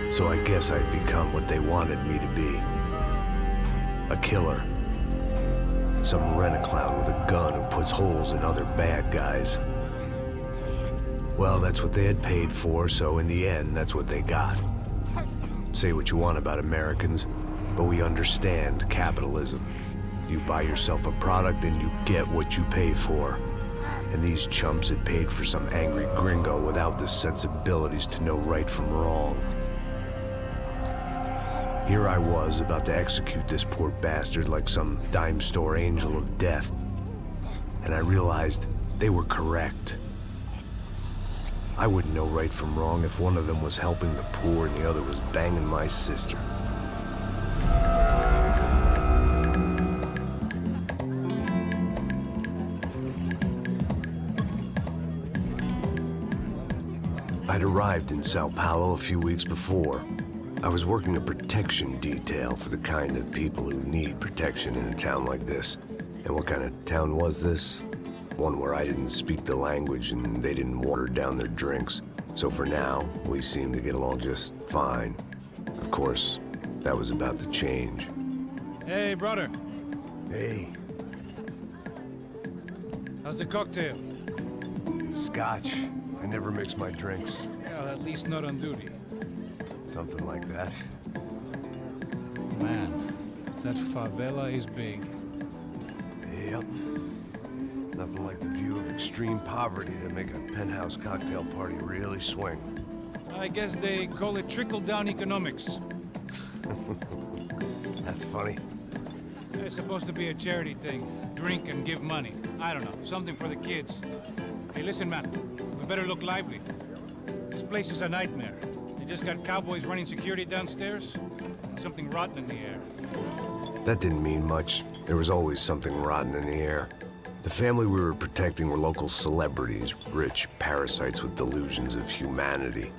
So I guess I'd become what they wanted me to be. A killer. Some rent-a-clown with a gun who puts holes in other bad guys. Well, that's what they had paid for, so in the end, that's what they got. Say what you want about Americans, but we understand capitalism. You buy yourself a product and you get what you pay for. And these chumps had paid for some angry gringo without the sensibilities to know right from wrong. Here I was, about to execute this poor bastard like some dime store angel of death. And I realized they were correct. I wouldn't know right from wrong if one of them was helping the poor and the other was banging my sister. I'd arrived in Sao Paulo a few weeks before. I was working a protection detail for the kind of people who need protection in a town like this. And what kind of town was this? One where I didn't speak the language and they didn't water down their drinks. So for now, we seemed to get along just fine. Of course, that was about to change. Hey, brother. Hey. How's the cocktail? It's scotch. I never mix my drinks. Well, at least not on duty. Something like that. Man, that favela is big. Yep. Nothing like the view of extreme poverty to make a penthouse cocktail party really swing. I guess they call it trickle-down economics. That's funny. It's supposed to be a charity thing. Drink and give money. I don't know, something for the kids. Hey, listen, man. We better look lively. This place is a nightmare. They just got cowboys running security downstairs. And something rotten in the air. That didn't mean much. There was always something rotten in the air. The family we were protecting were local celebrities, rich parasites with delusions of humanity.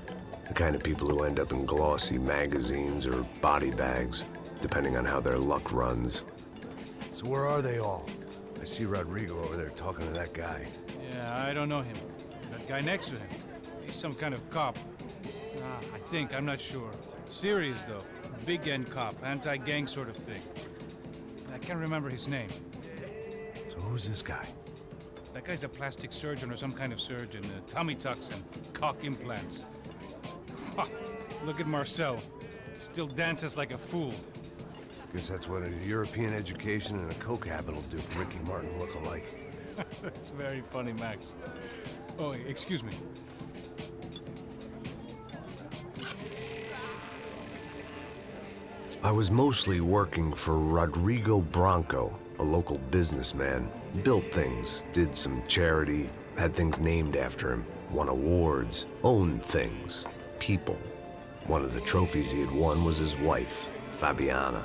The kind of people who end up in glossy magazines or body bags, depending on how their luck runs. So where are they all? I see Rodrigo over there talking to that guy. Yeah, I don't know him. That guy next to him. He's some kind of cop. I think, I'm not sure. Serious, though. Big end cop, anti-gang sort of thing. I can't remember his name. So who's this guy? That guy's a plastic surgeon or some kind of surgeon. Tummy tucks and cock implants. Ha! Look at Marcel. Still dances like a fool. Guess that's what a European education and a coke habit will do for Ricky Martin look-alike. That's very funny, Max. Oh, excuse me. I was mostly working for Rodrigo Branco, a local businessman. Built things, did some charity, had things named after him, won awards, owned things, people. One of the trophies he had won was his wife, Fabiana.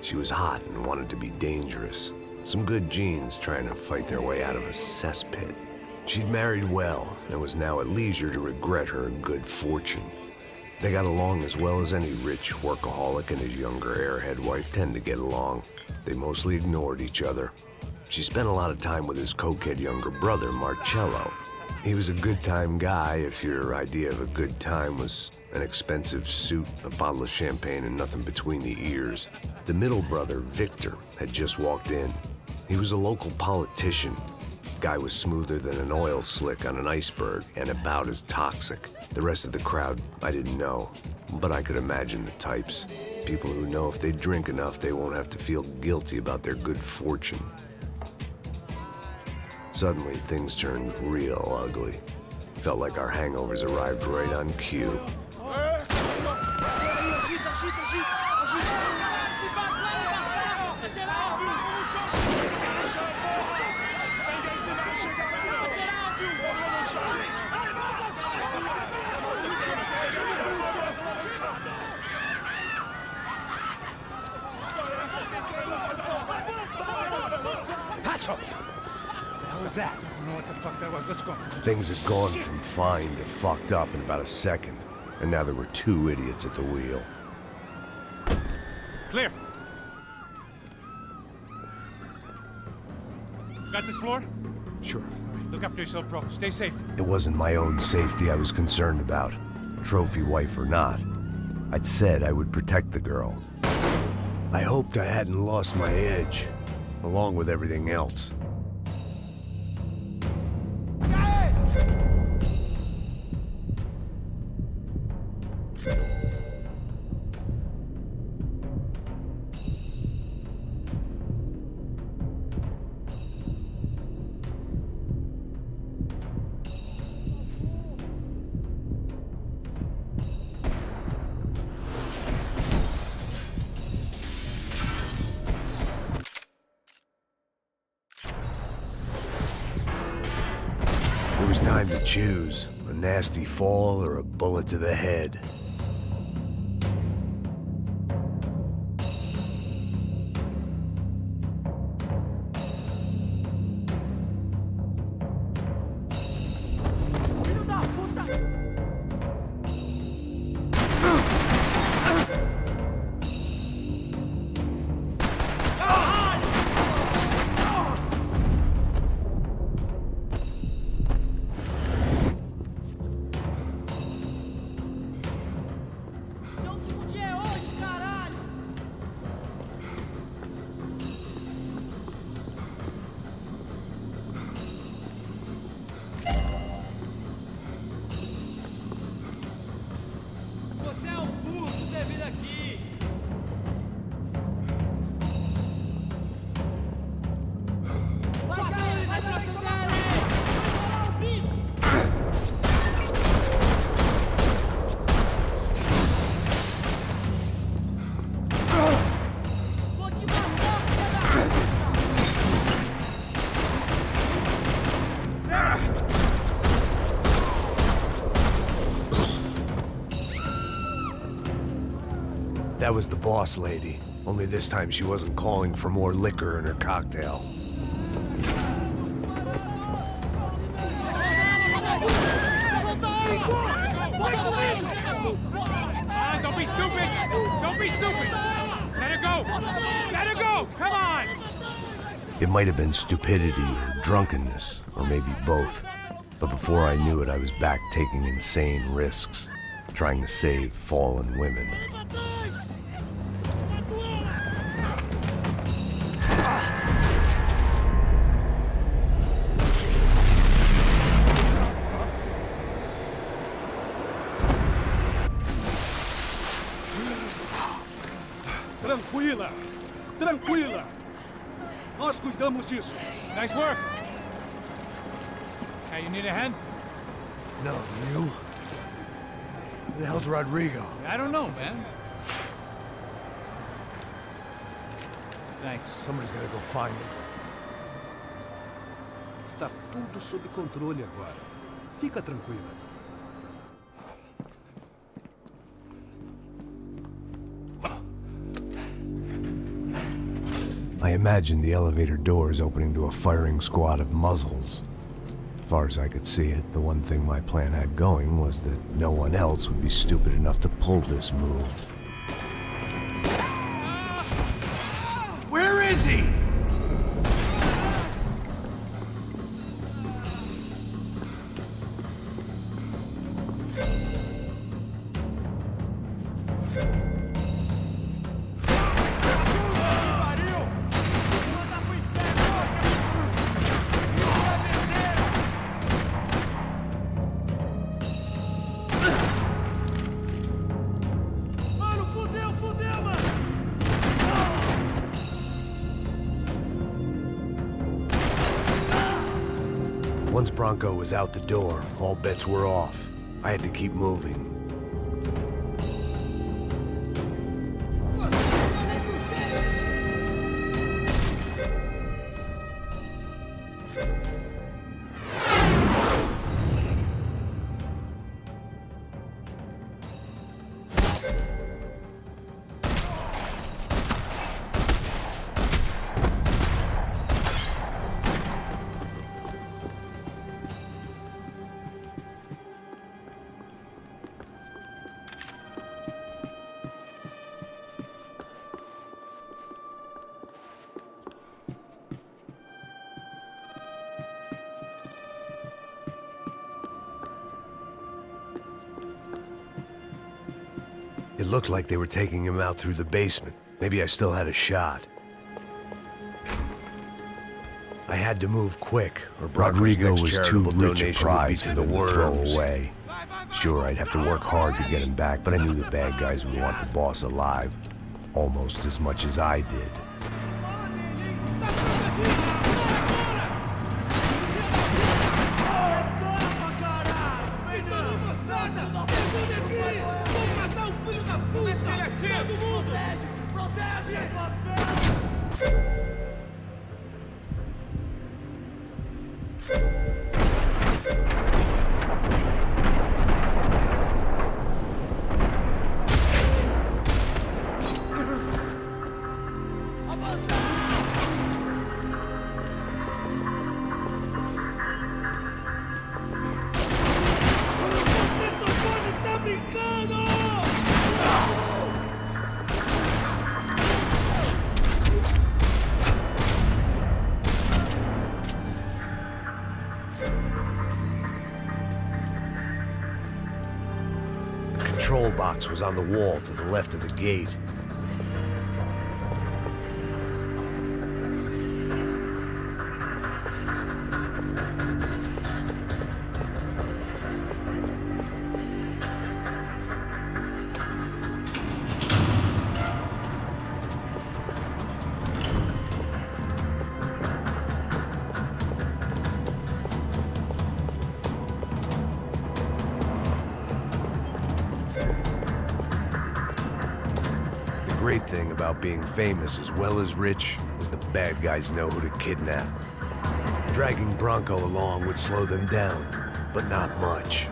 She was hot and wanted to be dangerous. Some good genes trying to fight their way out of a cesspit. She'd married well and was now at leisure to regret her good fortune. They got along as well as any rich workaholic and his younger airhead wife tend to get along. They mostly ignored each other. She spent a lot of time with his cokehead younger brother, Marcello. He was a good-time guy if your idea of a good time was an expensive suit, a bottle of champagne, and nothing between the ears. The middle brother, Victor, had just walked in. He was a local politician. Guy was smoother than an oil slick on an iceberg and about as toxic. The rest of the crowd, I didn't know, but I could imagine the types. People who know if they drink enough, they won't have to feel guilty about their good fortune. Suddenly, things turned real ugly. Felt like our hangovers arrived right on cue. What was that? I don't know what the fuck that was. Let's go. Things had gone from fine to fucked up in about a second, and now there were two idiots at the wheel. Clear. Got this floor? Sure. Look after yourself, bro. Stay safe. It wasn't my own safety I was concerned about, trophy wife or not. I'd said I would protect the girl. I hoped I hadn't lost my edge, along with everything else. It was time to choose, a nasty fall or a bullet to the head. Você é um burro por ter vindo aqui! Passa eles atrás do cara! Vou te matar, filha da puta! That was the boss lady, only this time she wasn't calling for more liquor in her cocktail. Don't be stupid! Don't be stupid! Let her go! Let her go! Come on! It might have been stupidity or drunkenness, or maybe both. But before I knew it, I was back taking insane risks, trying to save fallen women. Tranquila! Tranquila! Nós cuidamos disso. Nice work! Hey, you need a hand? No, you? Who the hell's Rodrigo? I don't know, man. Thanks. Somebody's gotta go find him. Está tudo sob controle agora. Fica tranquila. I imagined the elevator doors opening to a firing squad of muzzles. As far as I could see it, the one thing my plan had going was that no one else would be stupid enough to pull this move. Where is he? Once Bronco was out the door, all bets were off. I had to keep moving. It looked like they were taking him out through the basement. Maybe I still had a shot. I had to move quick, or Rodrigo was too charitable rich a donation would be prize to for the them to throw worms. away. Sure, I'd have to work hard to get him back, but I knew the bad guys would want the boss alive. Almost as much as I did. The control box was on the wall to the left of the gate. The great thing about being famous as well as rich is the bad guys know who to kidnap. Dragging Bronco along would slow them down, but not much.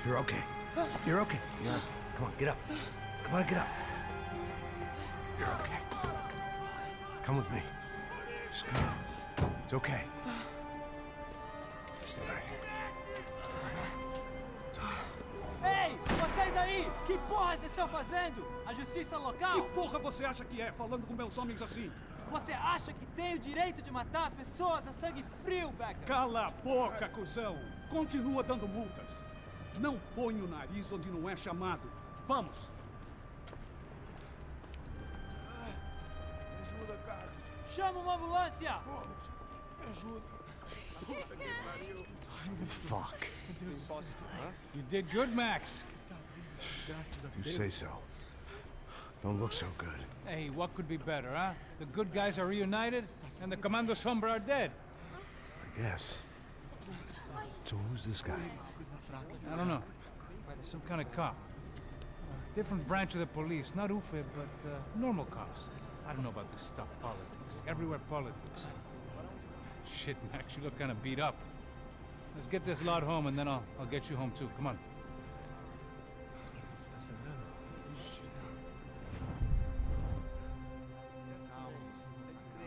You're okay. You're okay. Come on, get up. Come on, get up. You're okay. Come with me. Just come on. It's okay. Stay right here. It's okay. Ei, vocês aí! Que porra vocês estão fazendo? A justiça local? Que porra você acha que é, falando com meus homens assim? Você acha que tem o direito de matar as pessoas a sangue frio, Becker? Cala a boca, cuzão! Continua dando multas. Não põe o nariz onde não é chamado. Vamos! Me ajuda, cara. Chama uma ambulância! Me ajuda. Fuck. You did good, Max. You say so. Don't look so good. Hey, what could be better, huh? The good guys are reunited, and the Commando Sombra are dead. I guess. So who's this guy? I don't know. Some kind of cop. Different branch of the police. Not UFE, but normal cops. I don't know about this stuff, politics. Everywhere politics. Shit, Max, you look kind of beat up. Let's get this lot home, and then I'll get you home, too. Come on. Calma. 103.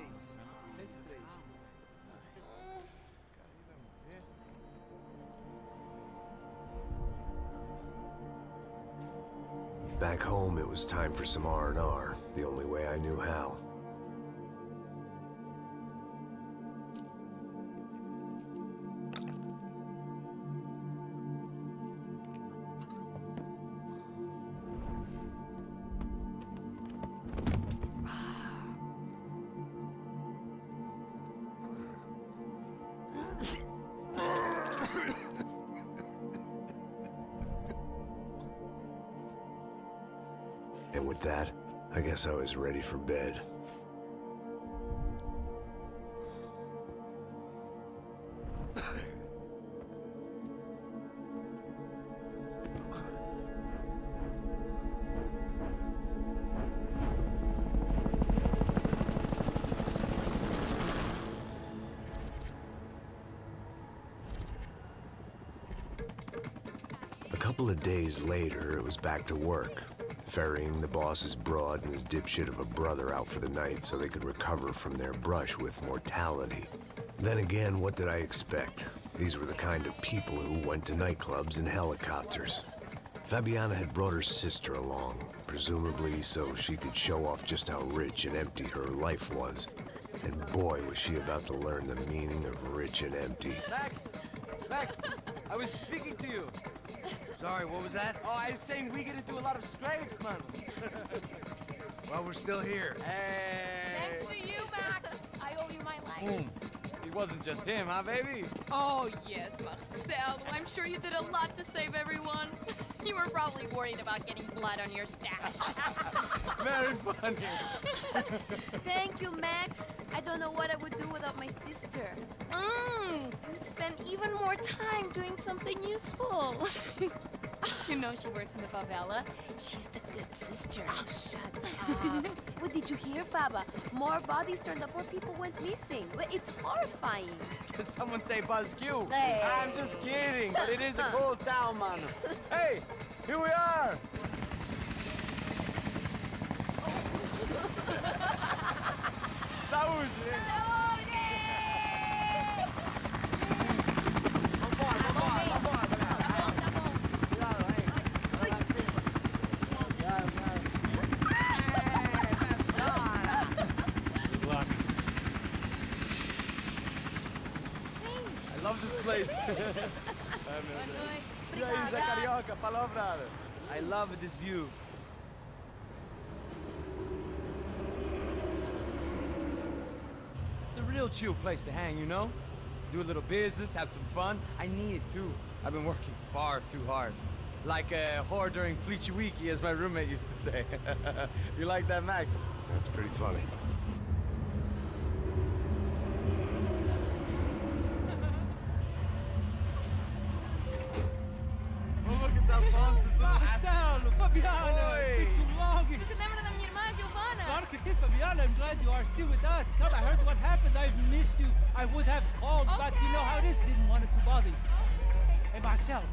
103. Back home, it was time for some R&R, the only way I knew how. And with that, I guess I was ready for bed. A couple of days later, it was back to work. Ferrying the boss's broad and his dipshit of a brother out for the night so they could recover from their brush with mortality. Then again, what did I expect? These were the kind of people who went to nightclubs in helicopters. Fabiana had brought her sister along, presumably so she could show off just how rich and empty her life was. And boy, was she about to learn the meaning of rich and empty. Max! Max! I was speaking to you! Sorry, what was that? Oh, I was saying we get to do a lot of scrapes, man. Well, we're still here. Hey! Thanks to you, Max. I owe you my life. Boom. It wasn't just him, huh, baby? Oh, yes, Marcel. I'm sure you did a lot to save everyone. You were probably worried about getting blood on your stash. Very funny. Thank you, Max. I don't know what I would do without my sister. Spend even more time doing something useful. You know she works in the favela. She's the good sister. Oh, shut up. What did you hear, Faba? More bodies turned up where people went missing. It's horrifying. Did someone say Buzz Q? Hey. I'm just kidding, but it is a cool town, man. Hey, here we are. Saúde. I love this place. E aí, Zé Carioca, palavra. I love this view. It's a real chill place to hang, you know? Do a little business, have some fun. I need it too. I've been working far too hard. Like a whore during Fleechy Weeky, as my roommate used to say. You like that, Max? That's pretty funny. Marcelo, Fabiana, it's been too long. Você se lembra da minha irmã, Giovanna? Claro que sim, Fabiana. I'm glad you are still with us. Come, I heard what happened. I've missed you. I would have called, but you know how it is. Didn't want it to bother you. Hey, Marcel,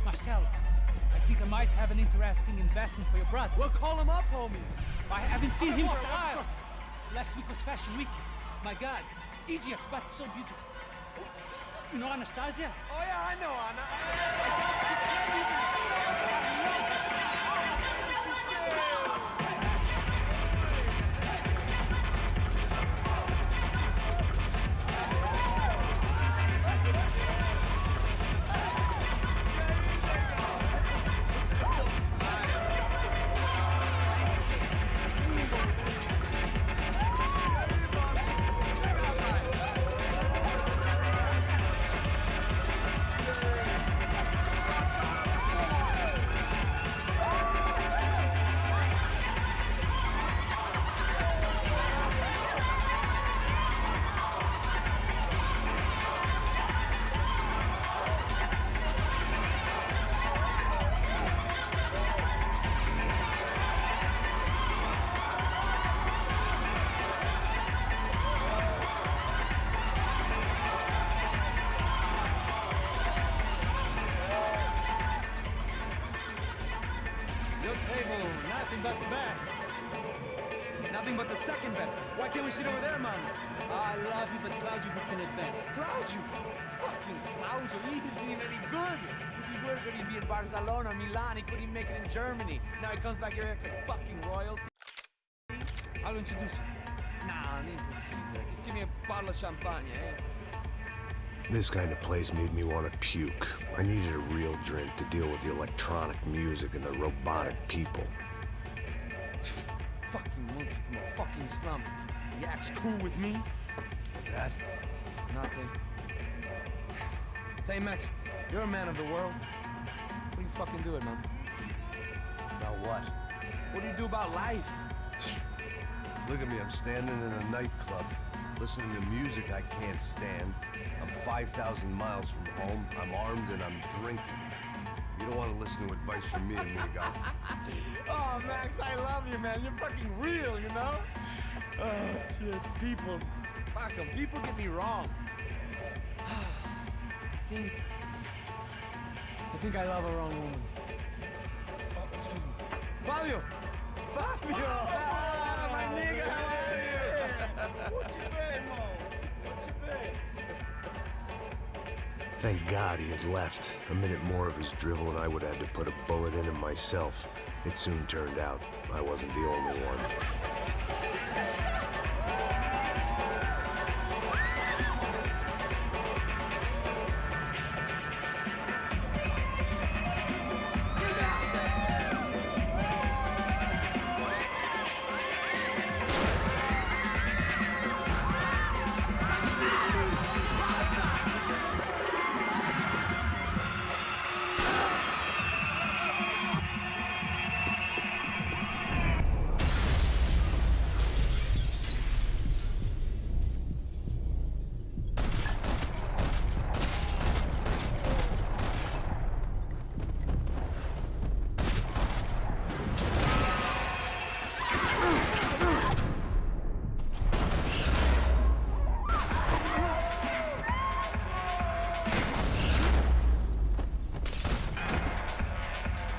I think I might have an interesting investment for your brother. Well, call him up, homie. I haven't seen him for a while. Last week was Fashion Week. My God, Egypt, but so beautiful. You know Anastasia? Oh yeah, I know Anna. Nothing but the second best. Why can't we sit over there, man? I love you, but Claudio booked in advance. Claudio? Fucking Claudio, he isn't even any good. If he were good, he'd be in Barcelona, Milan. He couldn't even make it in Germany. Now he comes back here and acts like fucking royalty. I'll introduce you. Nah, nem precisa. Just give me a bottle of champagne, eh? This kind of place made me want to puke. I needed a real drink to deal with the electronic music and the robotic people. Fucking monkey from a fucking slum. He acts cool with me. What's that? Nothing. Say, Max, you're a man of the world. What do you fucking do it, man? About what? What do you do about life? Look at me, I'm standing in a nightclub, listening to music I can't stand. I'm 5,000 miles from home, I'm armed, and I'm drinking. You don't want to listen to advice from me, amigo. Oh, Max, I love you, man. You're fucking real, you know? Oh, shit, people. Fuck 'em. People get me wrong. I think I love a wrong woman. Oh, excuse me. Fabio! Fabio! Ah, my nigga, how are you? What you been, Mo? What you been? Thank God he had left. A minute more of his drivel and I would have had to put a bullet in him myself. It soon turned out I wasn't the only one.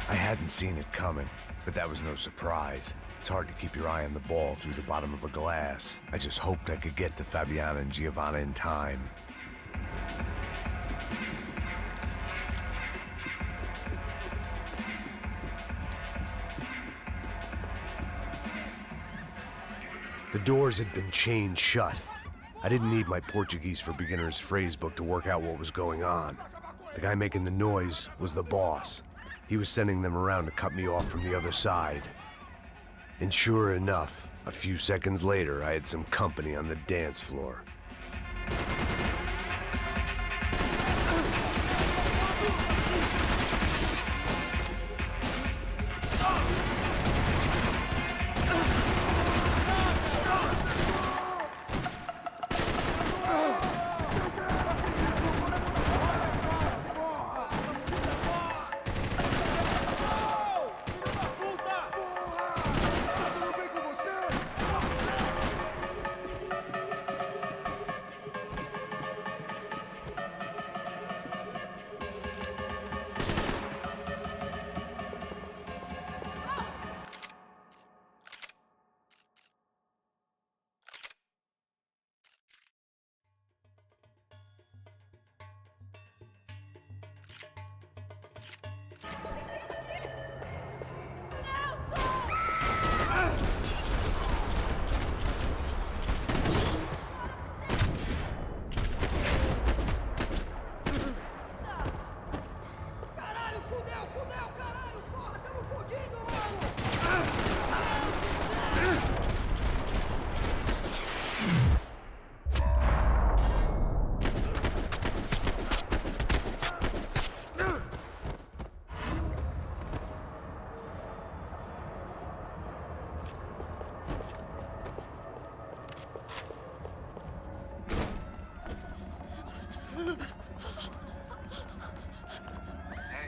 I hadn't seen it coming, but that was no surprise. It's hard to keep your eye on the ball through the bottom of a glass. I just hoped I could get to Fabiana and Giovanna in time. The doors had been chained shut. I didn't need my Portuguese for Beginners phrase book to work out what was going on. The guy making the noise was the boss. He was sending them around to cut me off from the other side. And sure enough, a few seconds later, I had some company on the dance floor.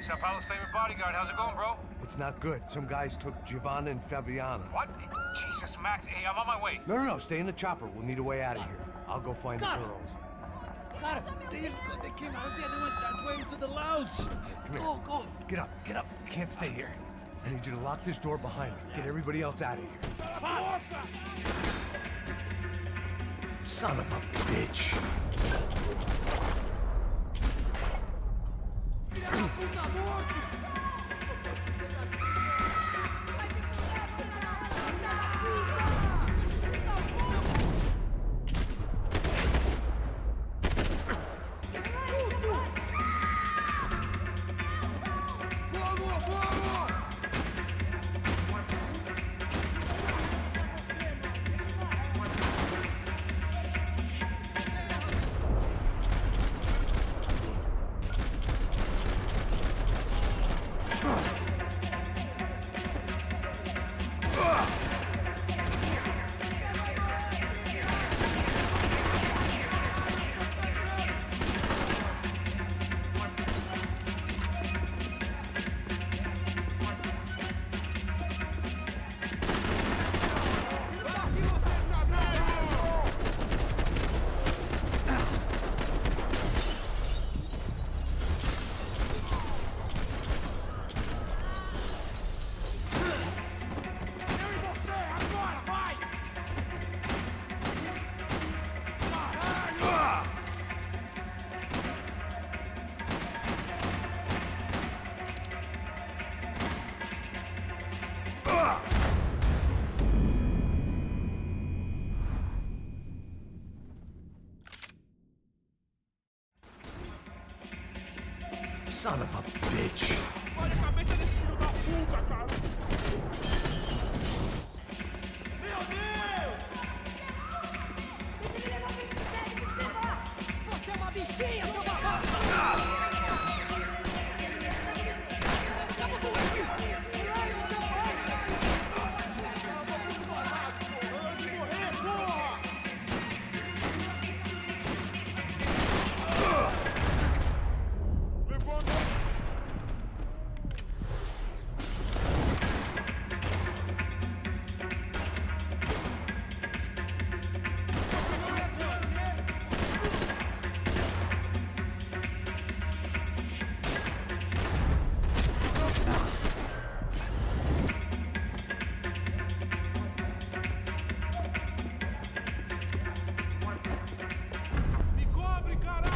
Sao Paulo's favorite bodyguard. How's it going, bro? It's not good. Some guys took Giovanna and Fabiana. What? Jesus, Max. Hey, I'm on my way. No, stay in the chopper. We'll need a way out of here. I'll go find the girls. Cara, they came out there. They went that way into the lounge. Come here. Go. Get up. You can't stay here. I need you to lock this door behind me. Get everybody else out of here. Son of a bitch. Son of a bitch. Olha a cabeça desse filho da puta, cara! Meu Deus! Deixa ele levar pra esse sério, se levar! Você é uma bichinha, seu babaca! Acaba com ele! Hora de morrer, porra! Me cobre, caralho!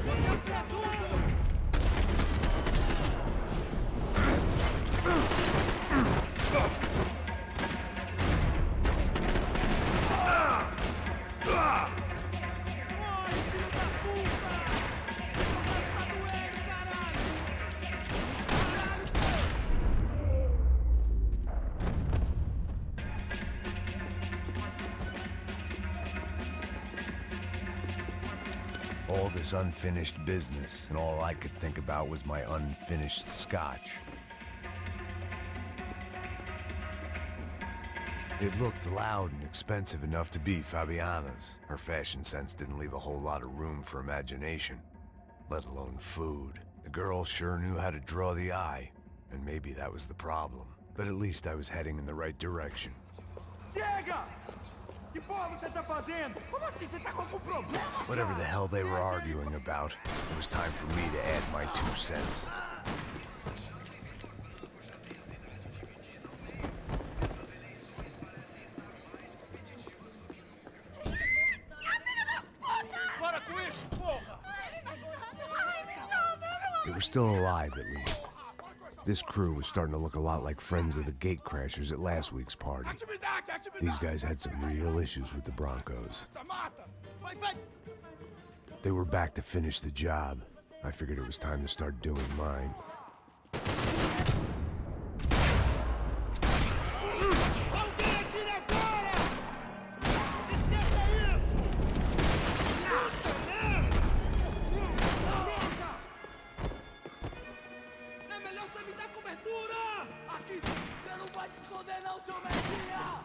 Você é tudo! Morre, filho da puta! Tá doendo, caralho! All this unfinished business, and all I could think about was my unfinished scotch. It looked loud and expensive enough to be Fabiana's. Her fashion sense didn't leave a whole lot of room for imagination, let alone food. The girl sure knew how to draw the eye, and maybe that was the problem. But at least I was heading in the right direction. Chega! Que porra você tá fazendo? Como assim você tá com algum problema? Whatever the hell they were arguing about, it was time for me to add my 2 cents. Para com isso, porra! They were still alive, at least. This crew was starting to look a lot like friends of the gatecrashers at last week's party. These guys had some real issues with the Broncos. They were back to finish the job. I figured it was time to start doing mine. Alguém atire agora! Esqueça isso! Puta merda! É melhor você me dar cobertura! Aqui! Você não vai se esconder não, seu merdinha!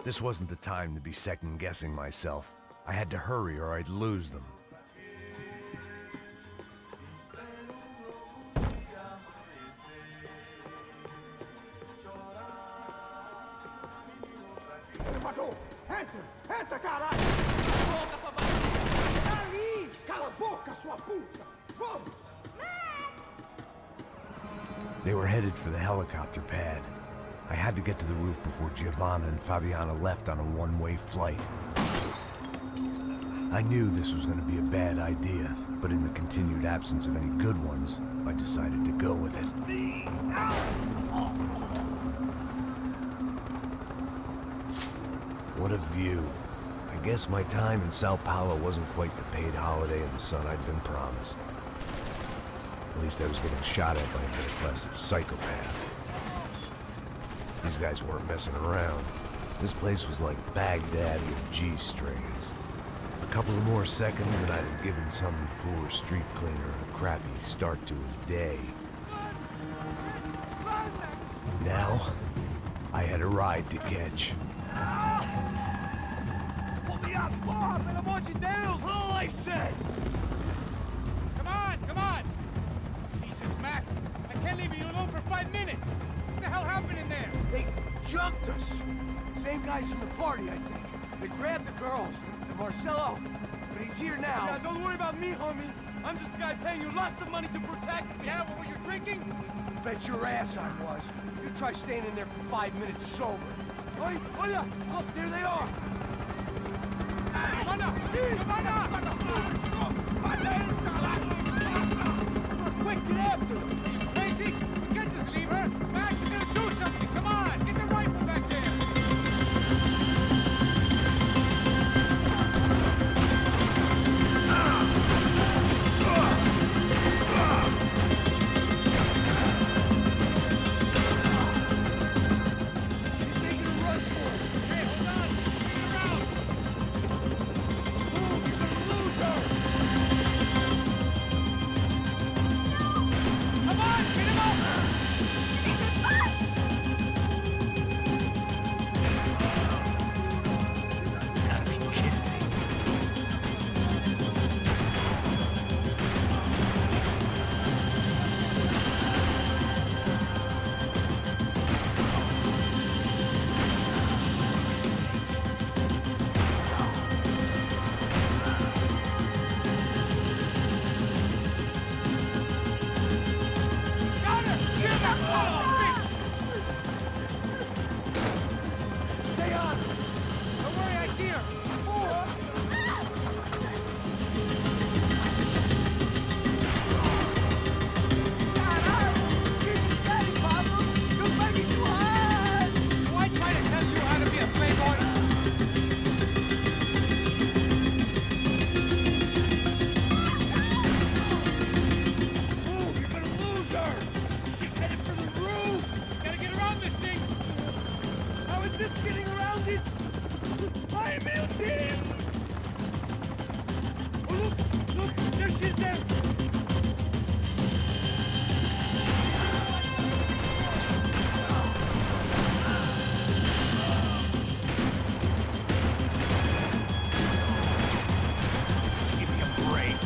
This wasn't the time to be second-guessing myself. I had to hurry or I'd lose them. Entra, caralho! Ali! Cala a boca, sua puta! Vamos! They were headed for the helicopter pad. I had to get to the roof before Giovanna and Fabiana left on a one-way flight. I knew this was going to be a bad idea, but in the continued absence of any good ones, I decided to go with it. What a view. I guess my time in Sao Paulo wasn't quite the paid holiday in the sun I'd been promised. At least I was getting shot at by a middle-class psychopath. These guys weren't messing around. This place was like Baghdad with G-strings. A couple of more seconds and I'd have given some poor street cleaner a crappy start to his day. Now, I had a ride to catch. Pull me up! Porra, pelo amor de Deus! All I said! Come on! Jesus, Max, I can't leave you alone for 5 minutes! What the hell happened in there? They jumped us! Same guys from the party, I think. They grabbed the girls, and Marcelo, but he's here now. Yeah, don't worry about me, homie. I'm just a guy paying you lots of money to protect me. Yeah, what were you drinking? Bet your ass I was. You try staying in there for 5 minutes sober. Oi, olha! Look, there they are! Quick, get after them! Are you crazy? We can't just leave her! Max, you're gonna do something! Come on! Get the rifle back there! He's making a run for it! Hey, hold on! Get around! Move, you're gonna lose her! Come on! Get him over! Gotta be kidding me. Got her! Get that ball! Stay on! Don't worry, I see her! Do I try to tell you how to be a playboy? Move, you're gonna lose her! She's headed for the roof! Gotta get around this thing! How is this getting around it? Ai, meu Deus! Oh, look, there she is there! Give me a break.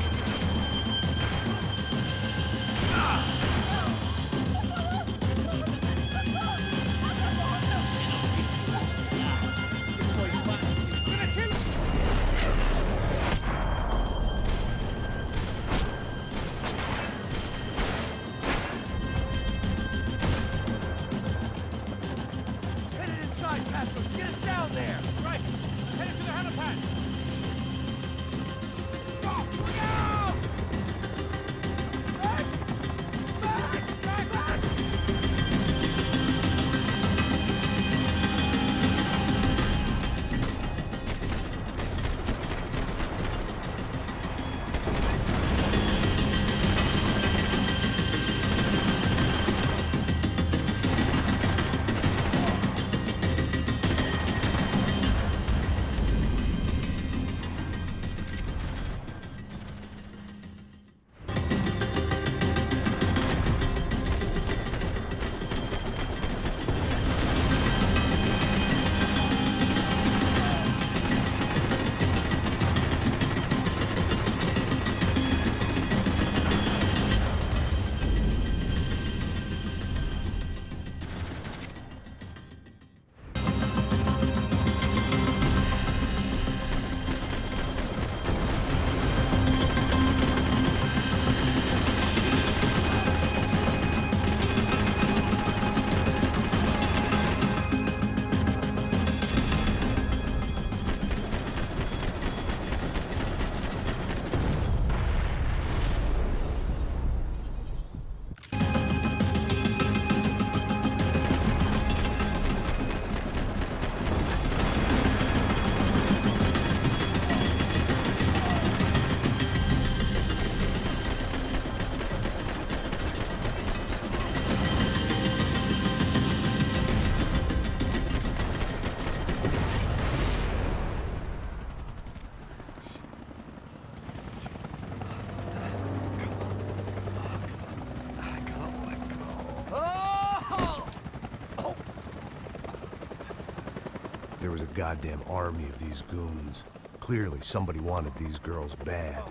was a goddamn army of these goons. Clearly, somebody wanted these girls bad.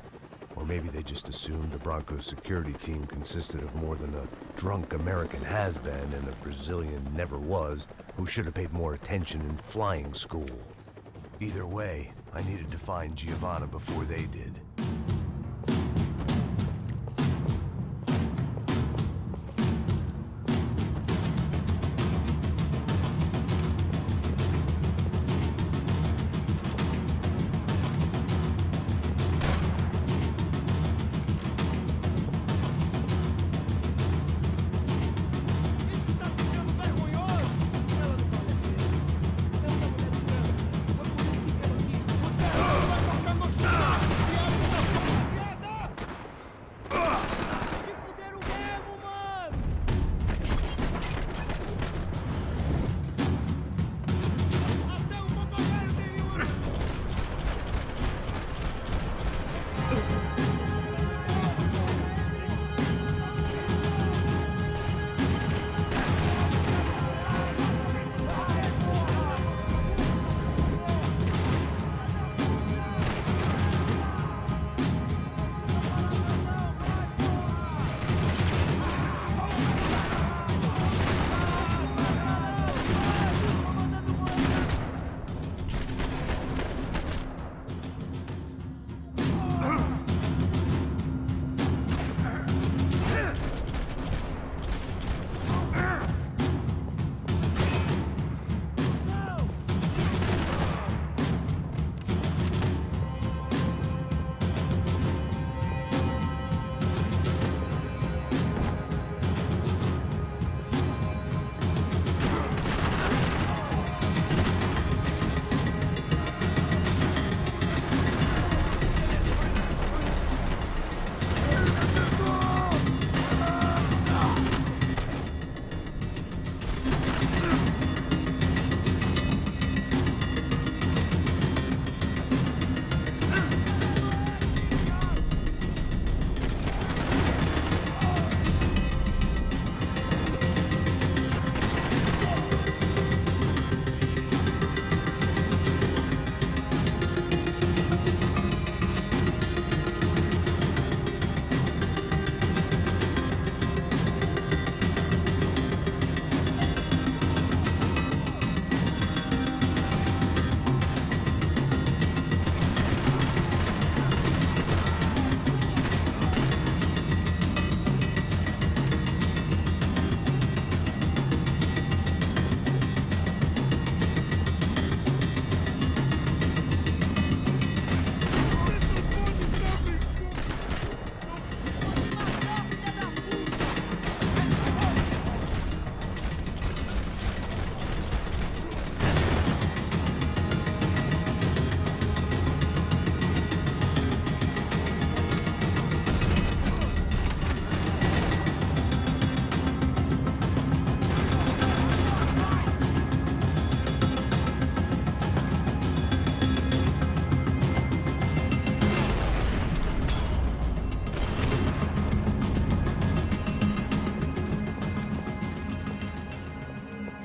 Or maybe they just assumed the Broncos security team consisted of more than a drunk American has-been and a Brazilian never-was who should have paid more attention in flying school. Either way, I needed to find Giovanna before they did.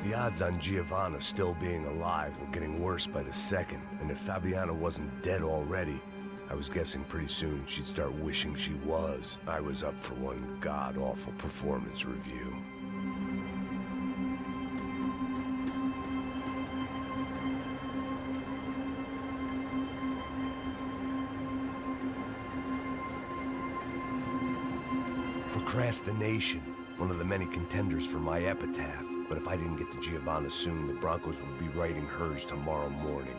The odds on Giovanna still being alive were getting worse by the second, and if Fabiana wasn't dead already, I was guessing pretty soon she'd start wishing she was. I was up for one god-awful performance review. Procrastination, one of the many contenders for my epitaph. But if I didn't get to Giovanna soon, the Broncos would be writing hers tomorrow morning.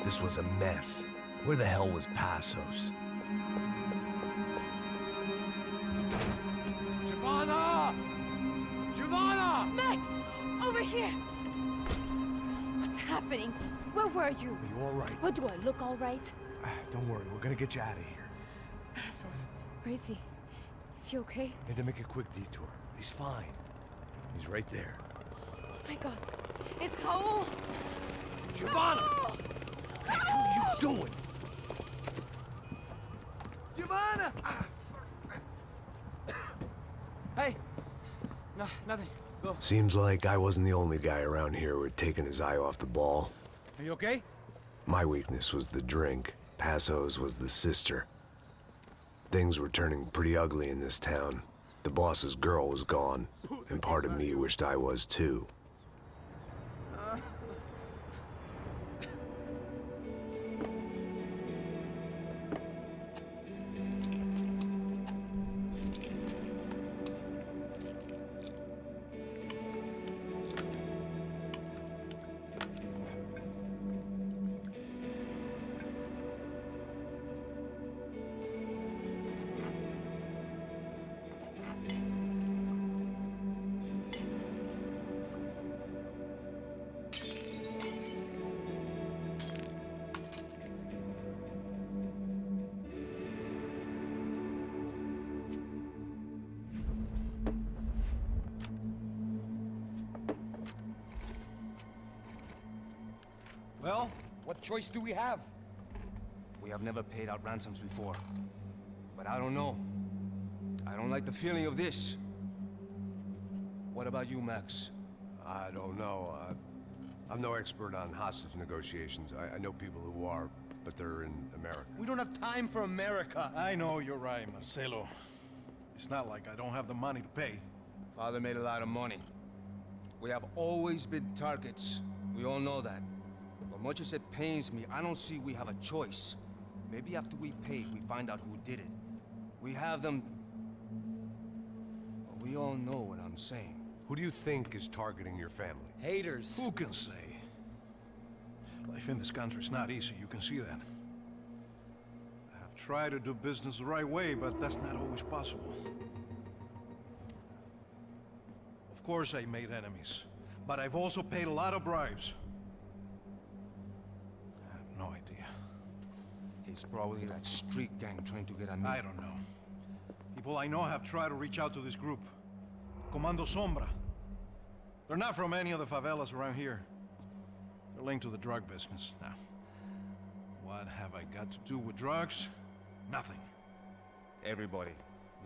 This was a mess. Where the hell was Passos? Giovanna! Giovanna! Max! Over here! What's happening? Where were you? Are you all right? What, do I look all right? Don't worry, we're gonna get you out of here. Passos, where is he? Is he okay? Had to make a quick detour. He's fine. He's right there. Oh my god. It's Raul! Giovanna! Raul! What the hell are you doing? Giovanna! Hey! No, nothing. Seems like I wasn't the only guy around here who had taken his eye off the ball. Are you okay? My weakness was the drink. Passo's was the sister. Things were turning pretty ugly in this town. The boss's girl was gone, and part of me wished I was too. Well, what choice do we have? We have never paid out ransoms before. But I don't know. I don't like the feeling of this. What about you, Max? I don't know. I'm no expert on hostage negotiations. I know people who are, but they're in America. We don't have time for America. I know you're right, Marcelo. It's not like I don't have the money to pay. Father made a lot of money. We have always been targets. We all know that. But much as it pains me, I don't see we have a choice. Maybe after we pay, we find out who did it. We have them... Well, we all know what I'm saying. Who do you think is targeting your family? Haters. Who can say? Life in this country is not easy, you can see that. I have tried to do business the right way, but that's not always possible. Of course I made enemies, but I've also paid a lot of bribes. I have no idea. It's probably that street gang trying to get at me. I don't know. People I know have tried to reach out to this group. Comando Sombra. They're not from any of the favelas around here. They're linked to the drug business. Now, what have I got to do with drugs? Nothing. Everybody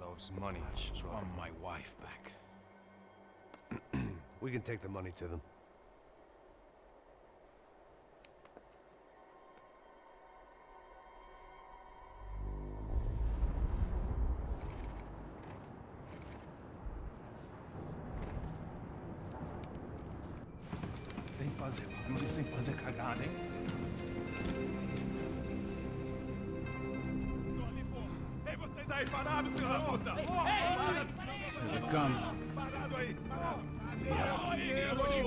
loves money. I just want my wife back. We can take the money to them. Sem fazer barulho, sem fazer cagada, hein? Ei, vocês aí parados, filho da puta! Here they come. Parado aí!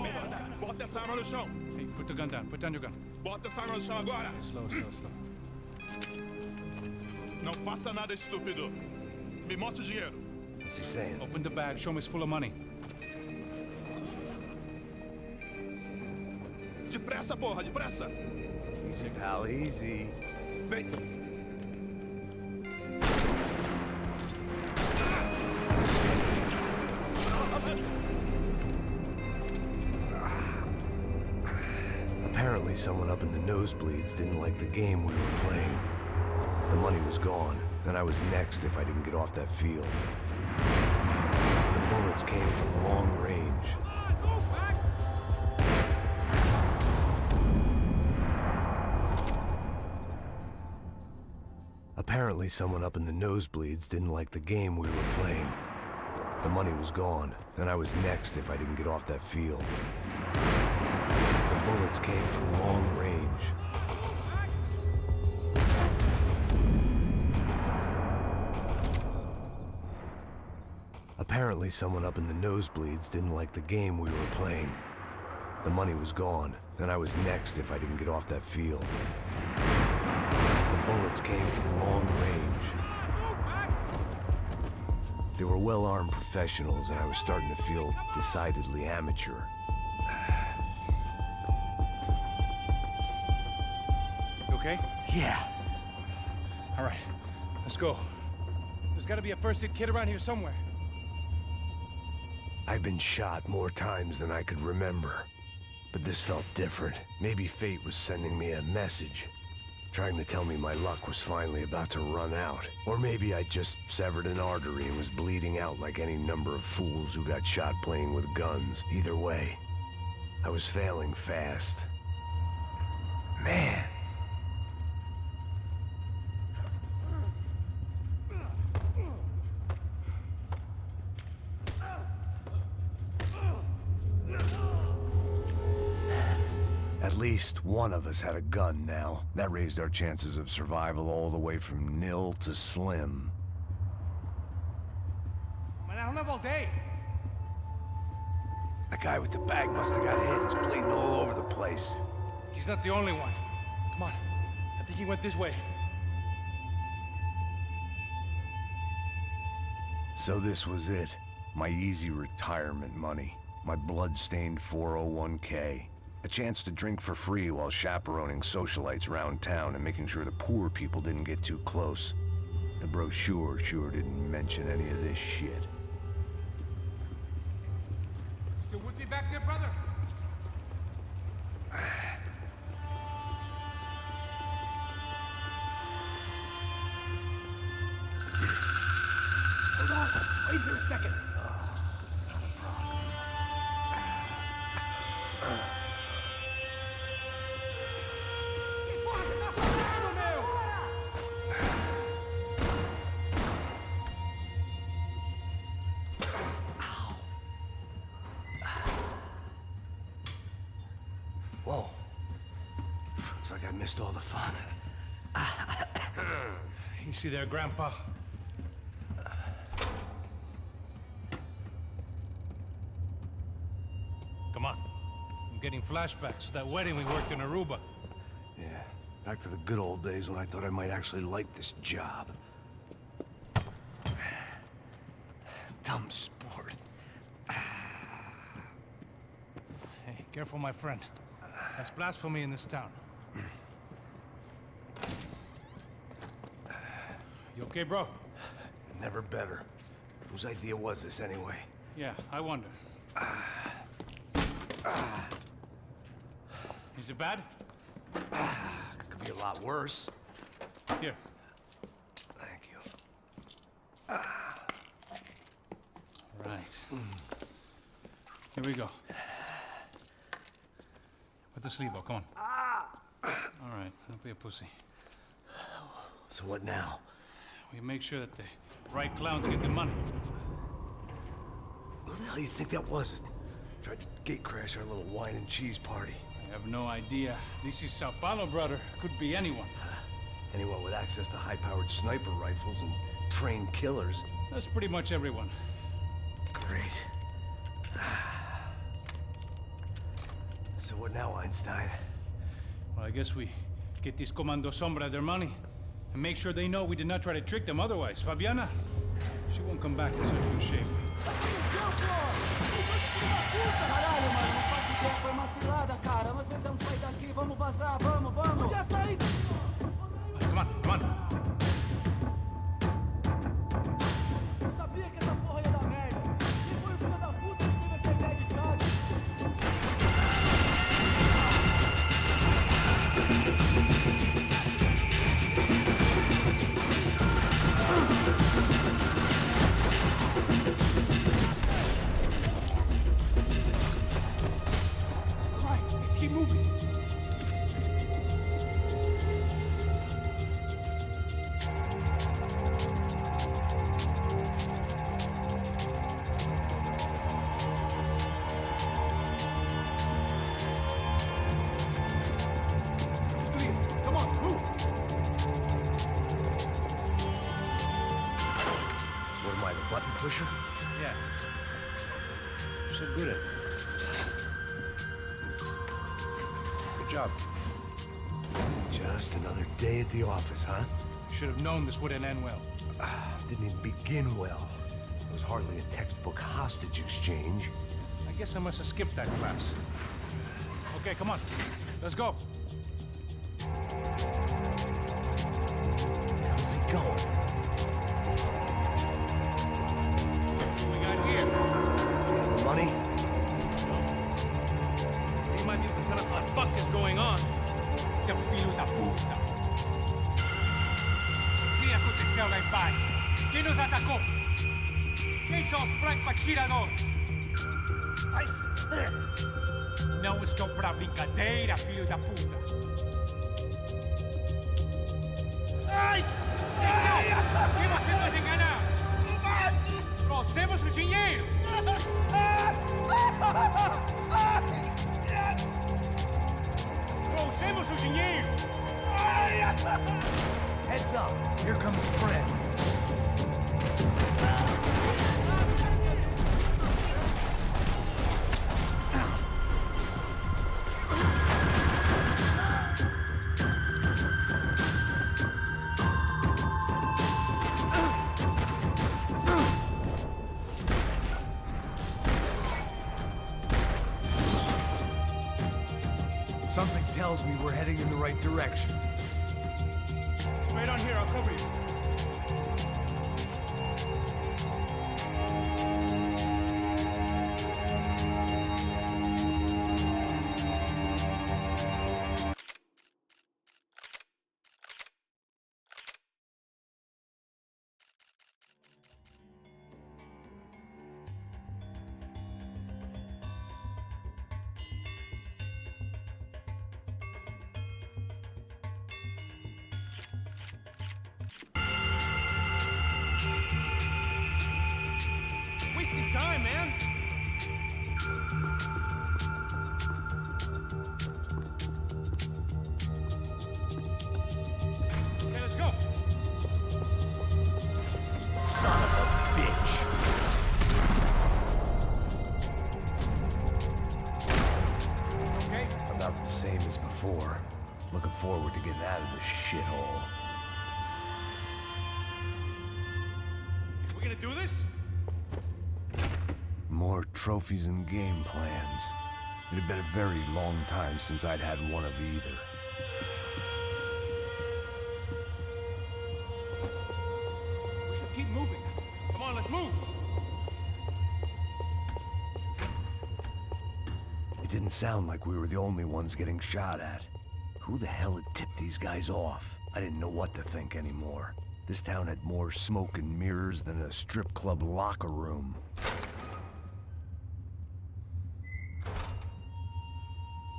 Merda! Bota essa arma no chão! Hey, put the gun down. Put down your gun. Bota essa arma no chão agora! Slow, slow, slow. Não faça nada, estúpido! Me mostra o dinheiro! What's he saying? Open the bag. Show me it's full of money. Depressa, porra, depressa! Easy, pal, easy. Vem! Apparently someone up in the nosebleeds didn't like the game we were playing. The money was gone, and I was next if I didn't get off that field. The bullets came from long range. Apparently someone up in the nosebleeds didn't like the game we were playing. The money was gone, and I was next if I didn't get off that field. The bullets came from long range. Apparently someone up in the nosebleeds didn't like the game we were playing. The money was gone, and I was next if I didn't get off that field. The bullets came from long range. They were well-armed professionals, and I was starting to feel decidedly amateur. You okay? Yeah. All right. Let's go. There's got to be a first-aid kit around here somewhere. I'd been shot more times than I could remember. But this felt different. Maybe fate was sending me a message. trying to tell me my luck was finally about to run out. Or maybe I just severed an artery and was bleeding out like any number of fools who got shot playing with guns. Either way, I was failing fast. Man. At least one of us had a gun now. That raised our chances of survival all the way from nil to slim. The guy with the bag must have got hit. He's bleeding all over the place. He's not the only one. Come on. I think he went this way. So this was it. My easy retirement money. My blood-stained 401k. A chance to drink for free while chaperoning socialites around town and making sure the poor people didn't get too close. The brochure sure didn't mention any of this shit. Still with me back there, brother? Hold on. Wait here a second. Whoa. Looks like I missed all the fun. You see there, Grandpa? Come on. I'm getting flashbacks to that wedding we worked in Aruba. Yeah, back to the good old days when I thought I might actually like this job. Dumb sport. Hey, careful, my friend. That's blasphemy in this town. You okay, bro? Never better. Whose idea was this anyway? Yeah, I wonder. Is it bad? Could be a lot worse. Here. Thank you. Right. Here we go. Put the sleeve on, come on. All right, don't be a pussy. So what now? We make sure that the right clowns get the money. Who the hell do you think that was? Tried to gate crash our little wine and cheese party. I have no idea. This is Sao Paulo, brother. Could be anyone. Anyone with access to high-powered sniper rifles and trained killers. That's pretty much everyone. Great. So what now, Einstein? Well, I guess we get these Comando Sombra their money and make sure they know we did not try to trick them otherwise. Fabiana, she won't come back in such good shape. Caralho, mano, não faço ideia, foi uma cilada, cara. Nós precisamos sair daqui, vamos vazar, vamos, vamos! Já saí! Come on, come on. Eu sabia que essa porra ia dar merda. Quem foi o filho da puta que teve essa ideia de estádio? Keep moving. It's clear. Come on, move. So what am I, the button pusher? Yeah. You're so good at it. Good job. Just another day at the office, huh? Should have known this wouldn't end well. Didn't even begin well. It was hardly a textbook hostage exchange. I guess I must have skipped that class. Okay, come on. Let's go. How's he going? What we got here? Has he got the money? He might be able to tell us what the fuck is going on. Seu filho da puta! céu lá em paz. Quem nos atacou? Quem são os franco-atiradores? Vai se fuder. Não estou pra brincadeira, filho da puta. Ai! Atenção! Quem você nos enganar? Trouxemos o dinheiro! Trouxemos o dinheiro! Heads up! Here comes friends. Something tells me we're heading in the right direction. Right on here, I'll cover you. Wasting time, man. Okay, let's go. Son of a bitch. Okay? About the same as before. Looking forward to getting out of this shithole. We gonna do this? More trophies and game plans. It had been a very long time since I'd had one of either. We should keep moving. Come on, let's move. It didn't sound like we were the only ones getting shot at. Who the hell had tipped these guys off? I didn't know what to think anymore. This town had more smoke and mirrors than a strip club locker room.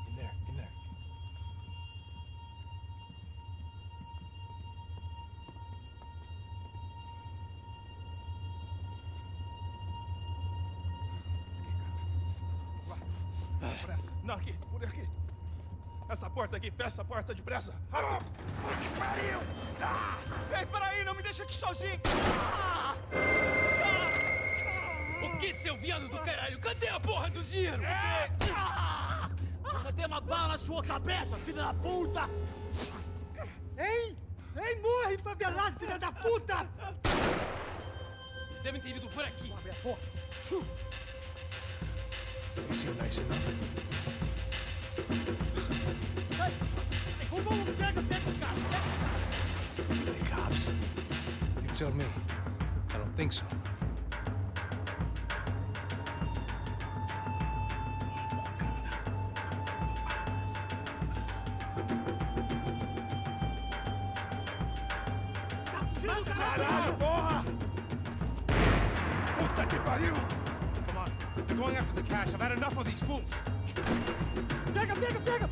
In there, in there. Pressa. Não, aqui, por aqui. Essa porta aqui, fecha essa porta depressa. Rápido. Que pariu! Ah! Ei, peraí, não me deixa aqui sozinho. O que, seu viado do caralho? Cadê a porra do dinheiro? Cadê uma bala na sua cabeça, filha da puta? Ei! Ei, morre, favelado, filha da puta! Eles devem ter ido por aqui. Abre a porta. They seem nice enough. Sai! Vamos, pega os caras! The cops? You tell me. I don't think so. Caralho, porra! Puta que pariu! Come on. They're going after the cash. I've had enough of these fools. Pega, pega, pega!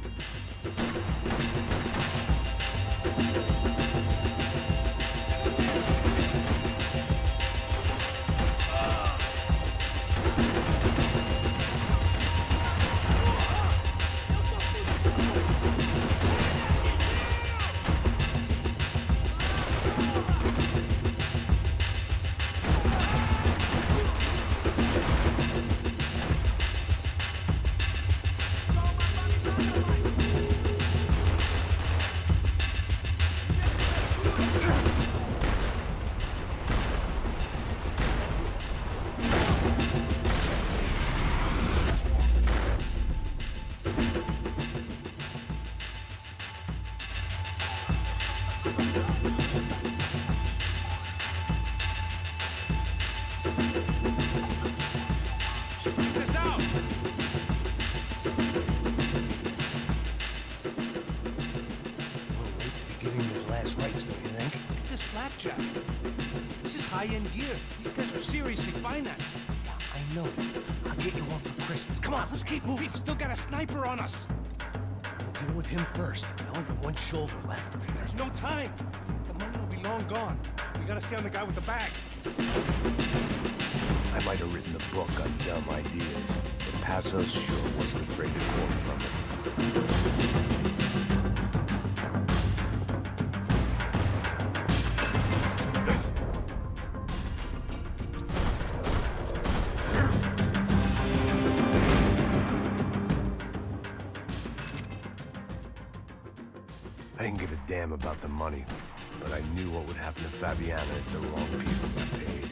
This out! Can't wait to be giving him his last rites, don't you think? This flapjack. This is high-end gear. These guys are seriously financed. Yeah, I noticed. I'll get you one for Christmas. Come on, let's keep moving. We've still got a sniper on us. We'll deal with him first. I only got one shoulder left. There's no time. The money will be long gone. We gotta stay on the guy with the bag. I might have written a book on dumb ideas, but Passos sure wasn't afraid to quote from it. I didn't give a damn about the money, but I knew what would happen to Fabiana if the wrong people got paid.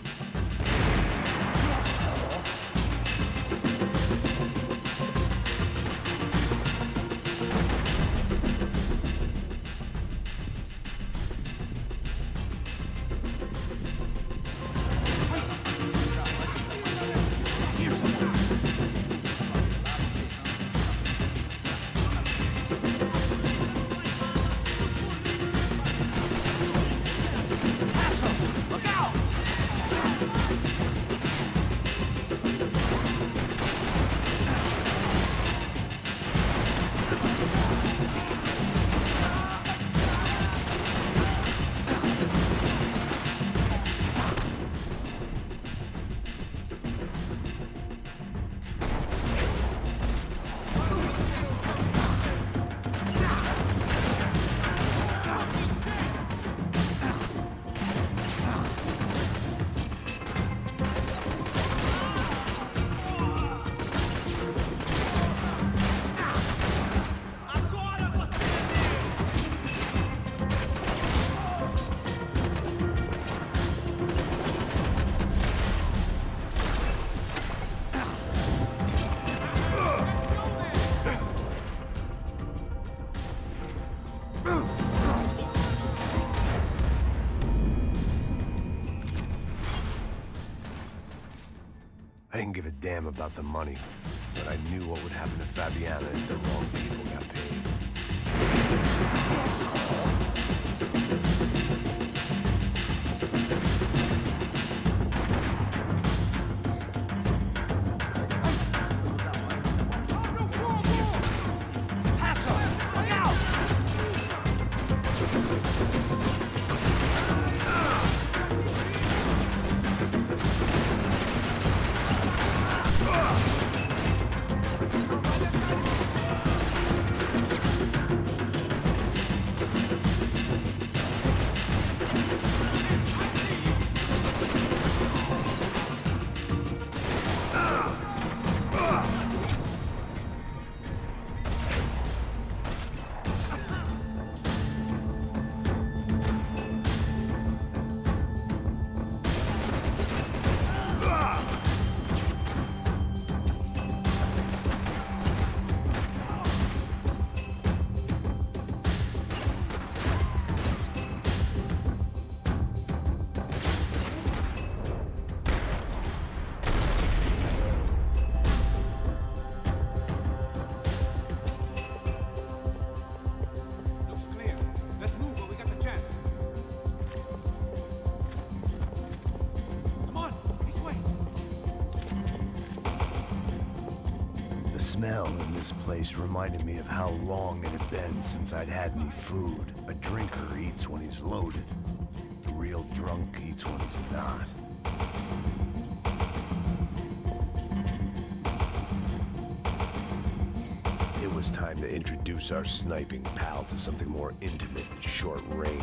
I didn't give a damn about the money, but I knew what would happen to Fabiana if the wrong people got paid. The smell in this place reminded me of how long it had been since I'd had any food. A drinker eats when he's loaded. A real drunk eats when he's not. It was time to introduce our sniping pal to something more intimate and short range.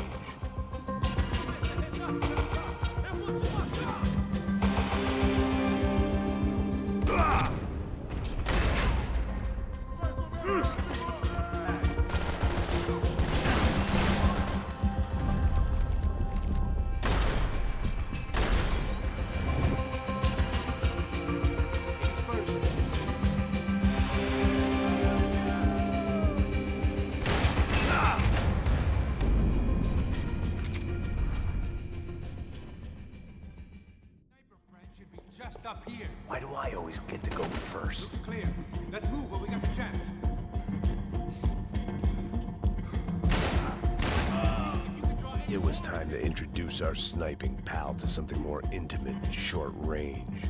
Just up here. Why do I always get to go first? Looks clear. Let's move while we got the chance. It was time to introduce our sniping pal to something more intimate and short range.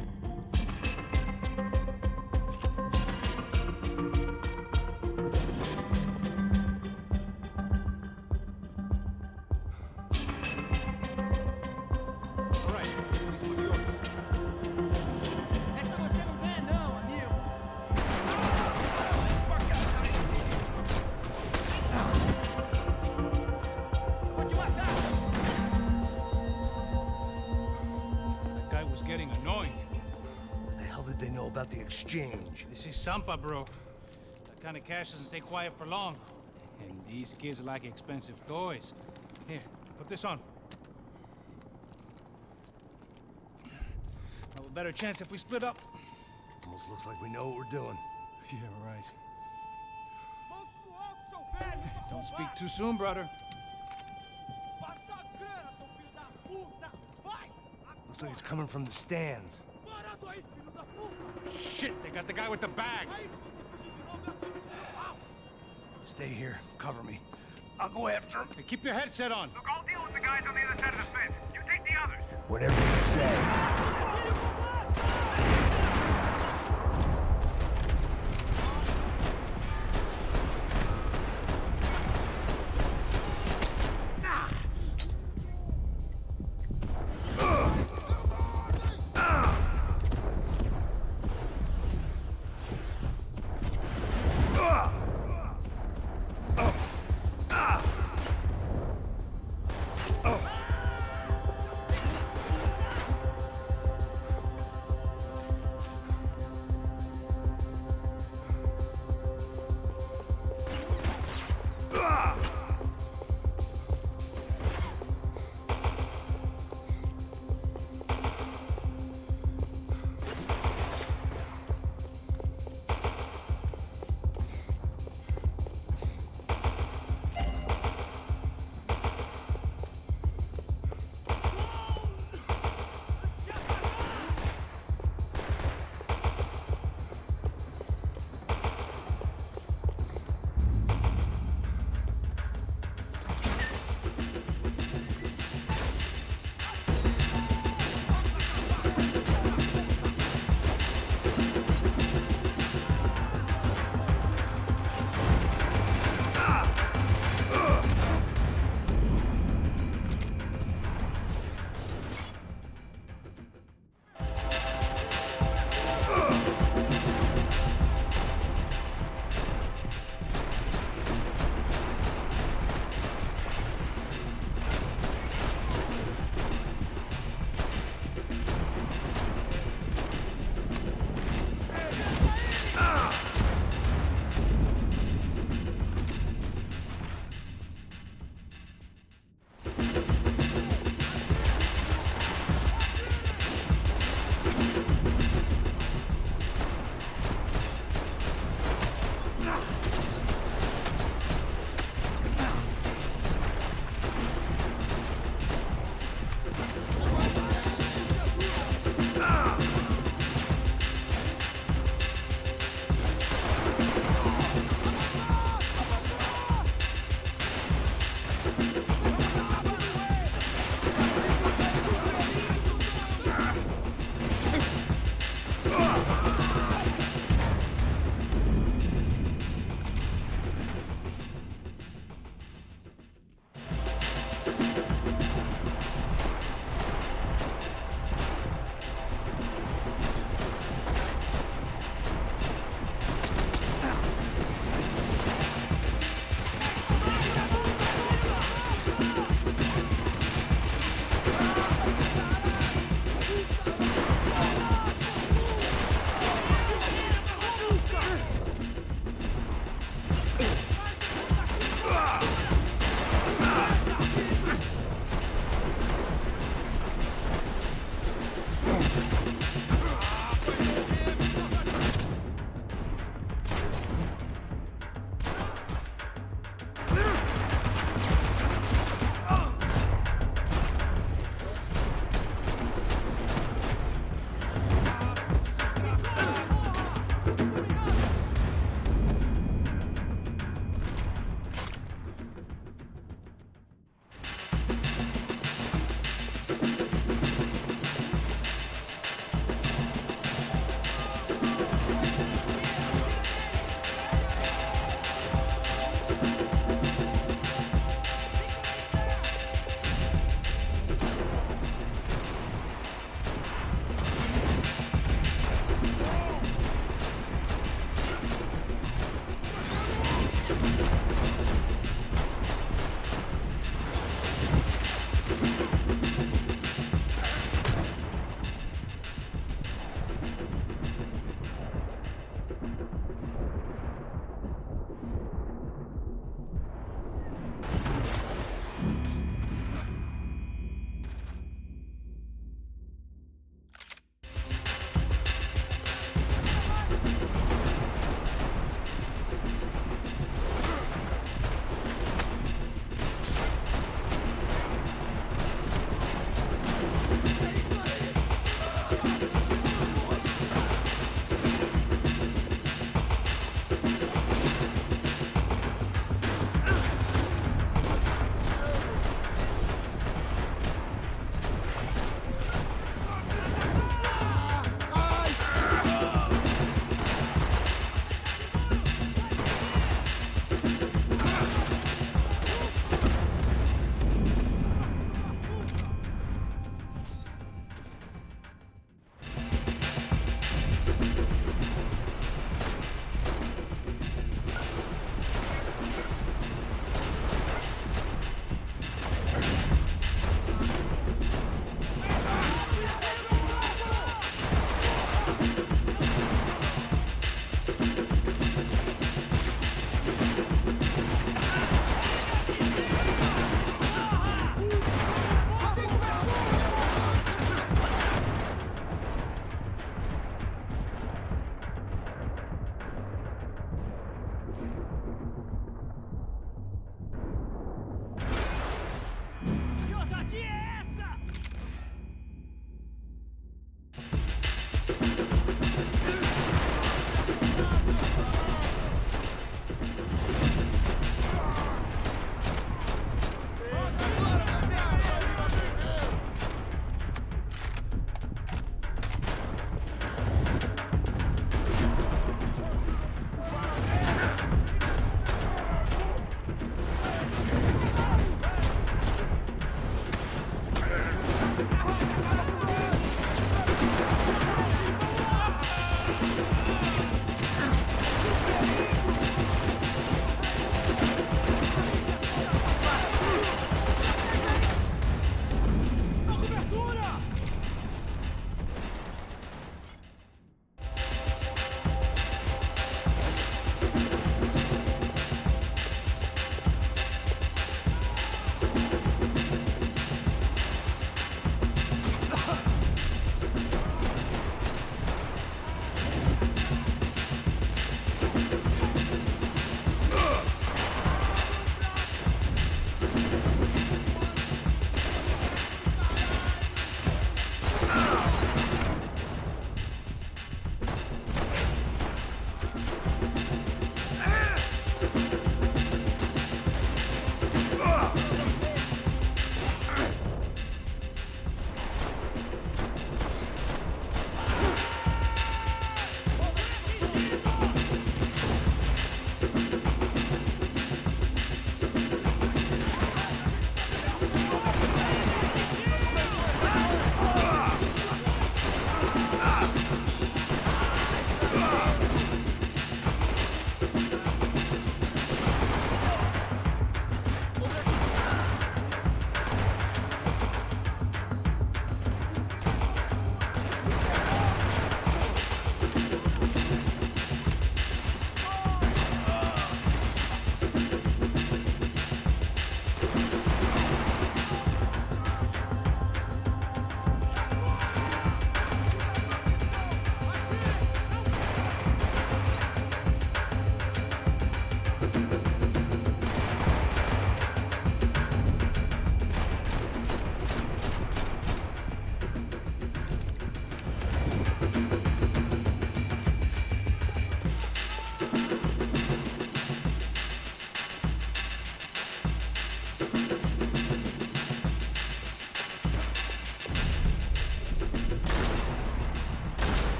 About the exchange. This is Sampa, bro. That kind of cash doesn't stay quiet for long. And these kids like expensive toys. Here, put this on. Have a better chance if we split up. Almost looks like we know what we're doing. Yeah, right. Don't speak too soon, brother. Looks like it's coming from the stands. Shit, they got the guy with the bag. Stay here. Cover me. I'll go after him. Hey, keep your headset on. Look, I'll deal with the guys on the other side of the fence. You take the others. Whatever you say.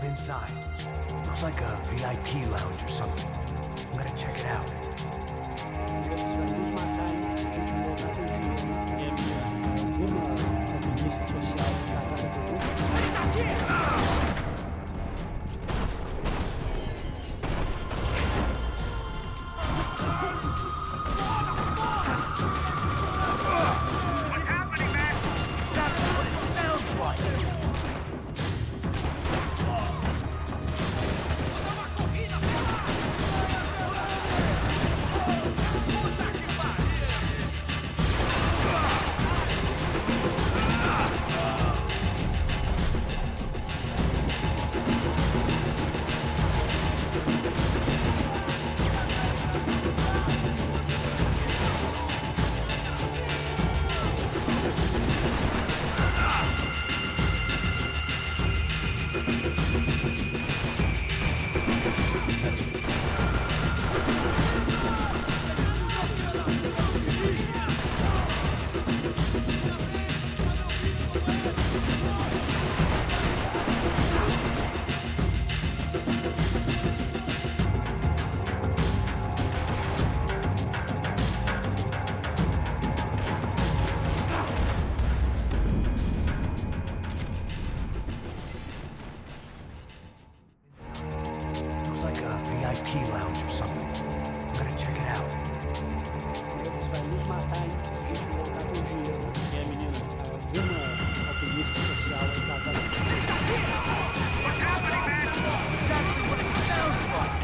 Inside. Looks like a VIP lounge or something. I'm gonna check it out. Exactly what it sounds like! Looks like a VIP lounge or something. I'm gonna check it out. Eles vão nos matar, hein? A gente voltar com dinheiro. E a menina, alguma alpinista social é casada com Exactly what it sounds like!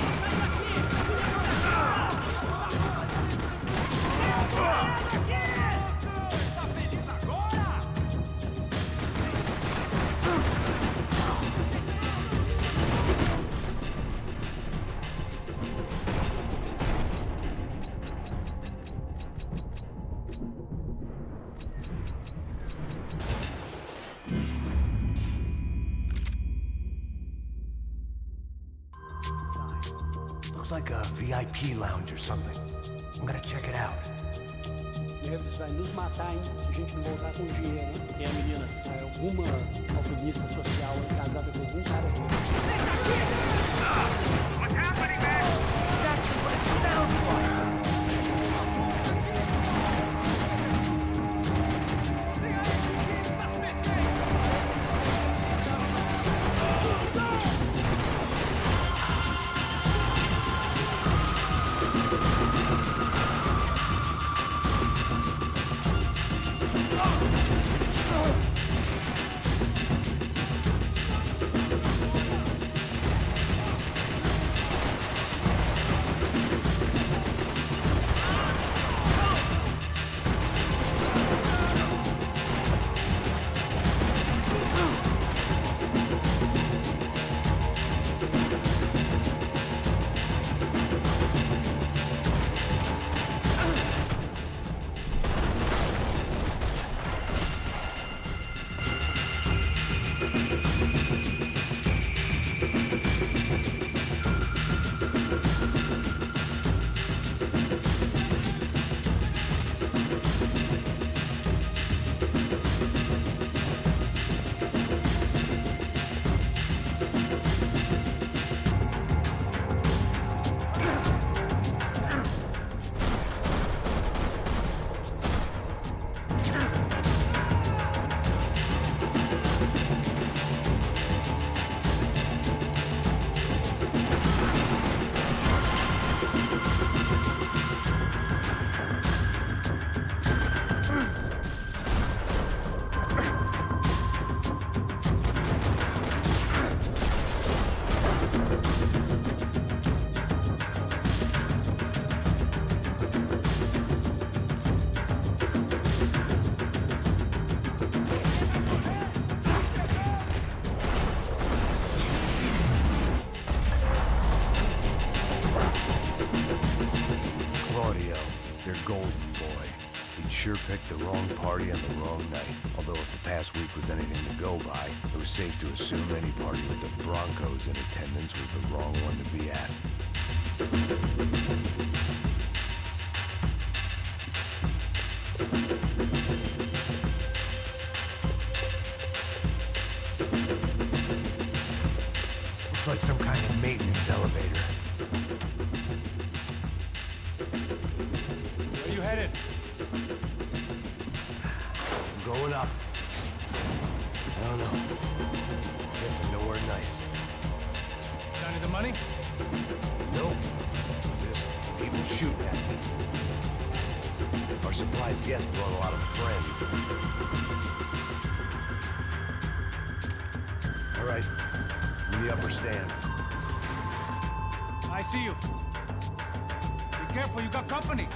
Looks like a VIP lounge or something. I'm gonna check it out. Eles vão nos matar, hein? Se a gente não voltar com dinheiro, hein? E a menina, alguma alpinista social é casada com algum cara aqui. Exactly what it sounds like! Your golden boy. He'd sure picked the wrong party on the wrong night. Although if the past week was anything to go by, it was safe to assume any party with the Broncos in attendance was the wrong one to be at. like some kind of maintenance elevator. Where you headed? I'm going up. I don't know. Guessing nowhere nice. Sign of the money? Nope. Just people shooting at me. Our surprise guest brought a lot of friends. All right, in the upper stands. I see you. Be careful, you got company.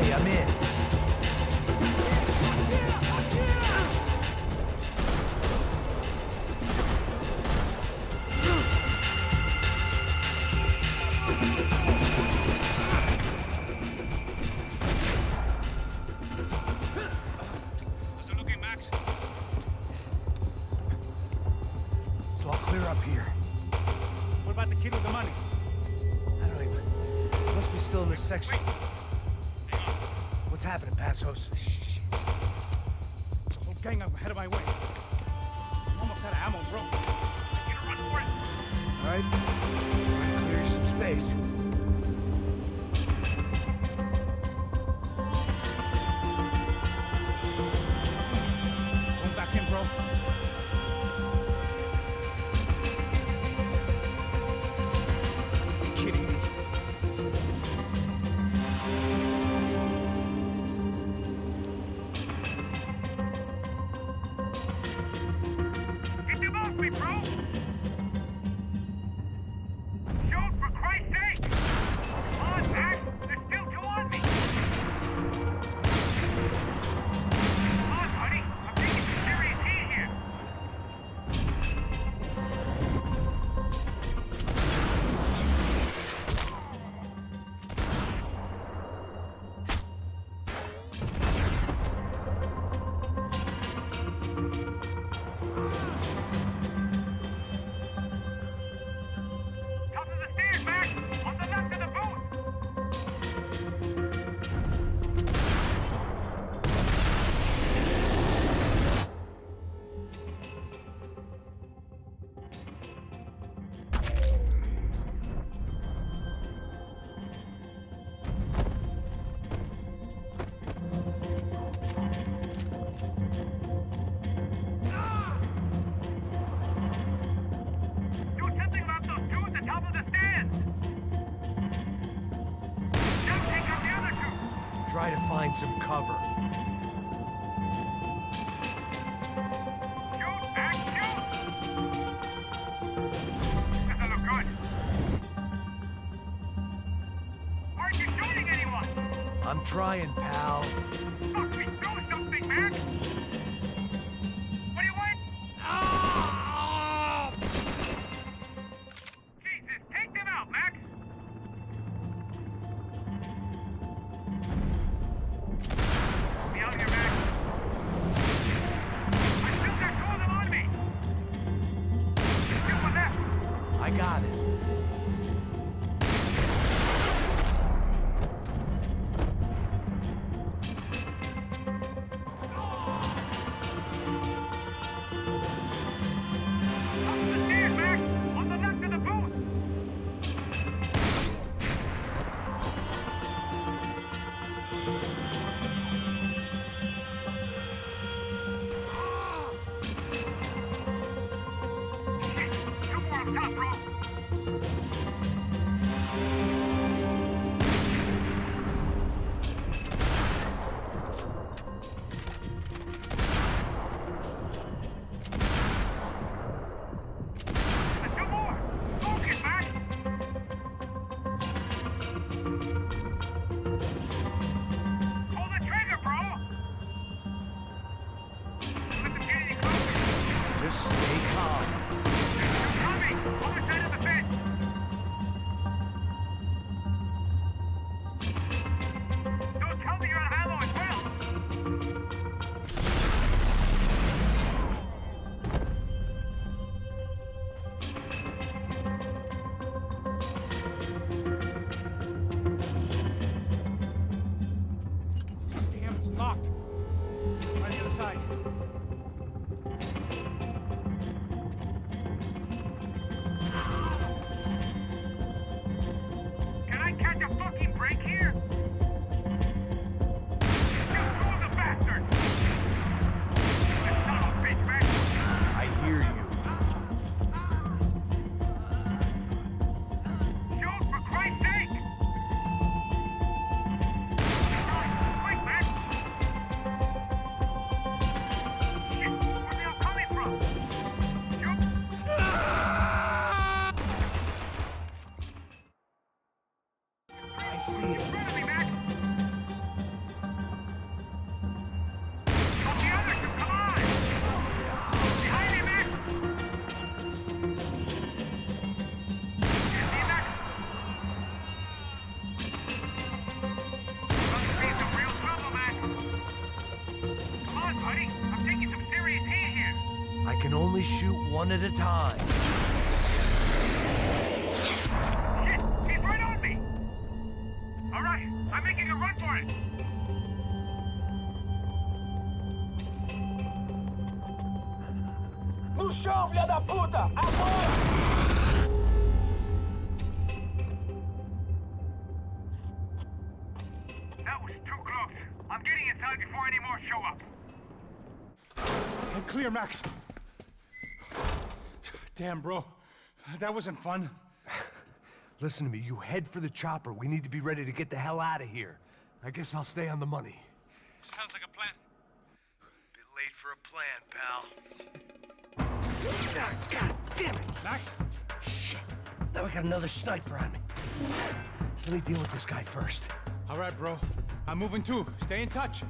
me, I'm in. How's it looking, Max? It's all clear up here. What about the kid with the money? I don't even... Must be still in this section. What's happening, Passos? The whole gang up ahead of my way. I'm almost out of ammo, bro. I can run for it. All right. Try to clear some space. Going back in, bro. You're kidding me. Get them off me, bro! Shoot, for Christ's sake! Come on, Max! There's still two on me! Come on, buddy! I'm taking some serious heat here! Top of the stairs, Max! On the left of the booth! Do something about those two at the top of the stairs! Now take out the other two! Try to find some cover. Shoot, Max, shoot! Doesn't look good. Aren't you shooting anyone? I'm trying, pal. Fuck me, do something, Max! What do you want? Jesus, take them out, Max! Be out here, Max. I still got two of them on me. Still one left. I got it. Up the stairs, Max. On the left of the booth. Shit, two more on top, bro. And two more. Focus, Max. Pull the trigger, bro. Let them get any closer. Just stay calm. They're coming. Other side of the fence. Don't tell me you're out of ammo as well. Damn, it's locked. Try the other side. Can I catch a fucking break here? Just two of the bastards! This son of a bitch, Max! I hear you. Shoot, for Christ's sake! Quick, Max! can only shoot one at a time. Shit! He's right on me! All right, I'm making a run for it! No chão, filha da puta! Agora! That was too close. I'm getting inside before any more show up. I'm clear, Max. Damn, bro. That wasn't fun. Listen to me, you head for the chopper. We need to be ready to get the hell out of here. I guess I'll stay on the money. Sounds like a plan. Bit late for a plan, pal. God damn it! Max? Shit. Now we got another sniper on me. So let me deal with this guy first. All right, bro. I'm moving too. Stay in touch.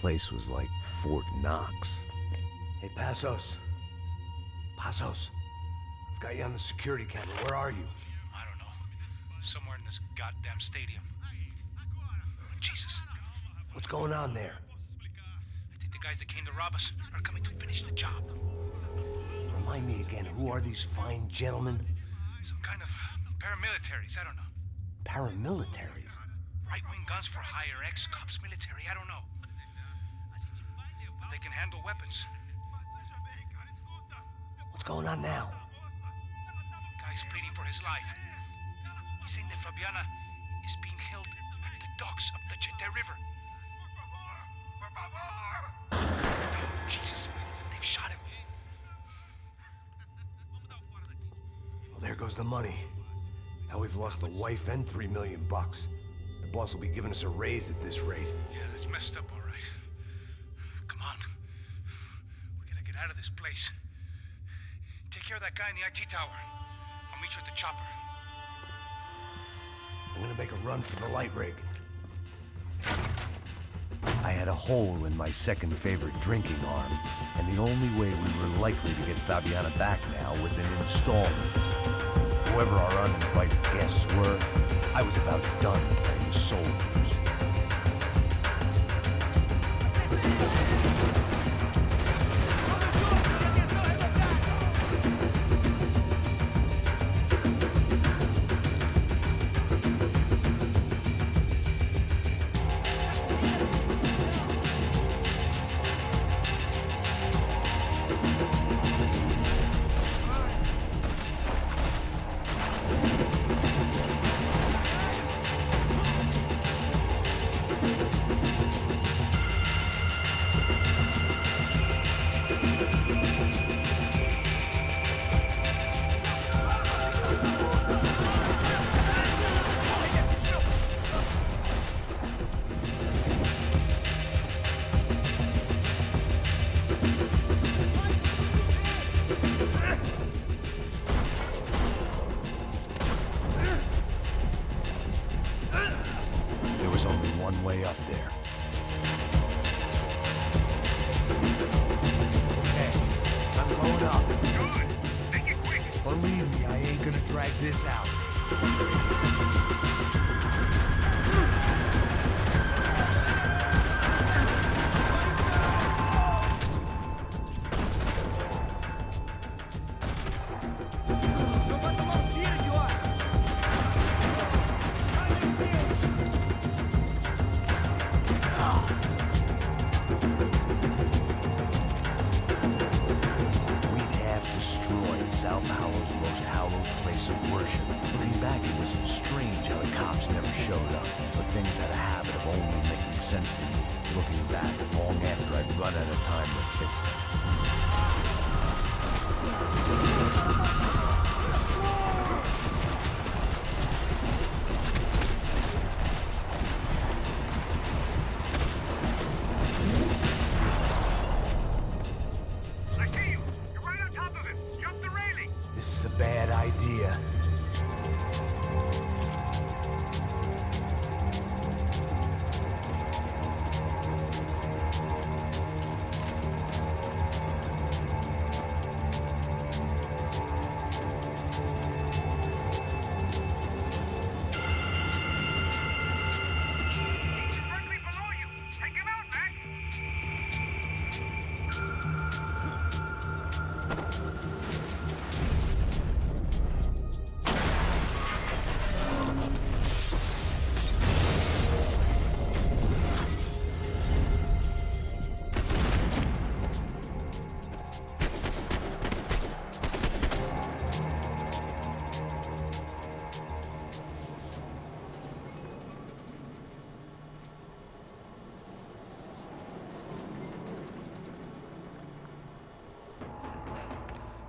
Place was like Fort Knox. Hey, Passos. Passos. I've got you on the security camera. Where are you? I don't know. Somewhere in this goddamn stadium. Jesus. What's going on there? I think the guys that came to rob us are coming to finish the job. Remind me again, who are these fine gentlemen? Some kind of paramilitaries, I don't know. Paramilitaries? Right-wing guns for hire, ex-cops, military, I don't know. They can handle weapons. What's going on now? Guy's pleading for his life. He's saying that Fabiana is being held at the docks of the Chete River. Jesus, they've shot him. Well, there goes the money. Now we've lost the wife and $3 million bucks. The boss will be giving us a raise at this rate. Yeah, that's messed up, all right. Come on. We gotta get out of this place. Take care of that guy in the IT tower. I'll meet you at the chopper. I'm gonna make a run for the light rig. I had a hole in my second favorite drinking arm, and the only way we were likely to get Fabiana back now was in installments. Whoever our uninvited guests were, I was about done playing soldiers. There was only one way up there. Okay, I'm going up. Good. Make it quick. Believe me, I ain't gonna drag this out. We'd have to destroyed Sao Paulo's most hallowed place of worship. Looking back, it was strange how the cops never showed up, but things had a habit of only making sense to me, looking back long after I'd run out of time to fix them. I see you! You're right on top of him! Jump the railing! This is a bad idea. Directly below you! Take him out, Mac!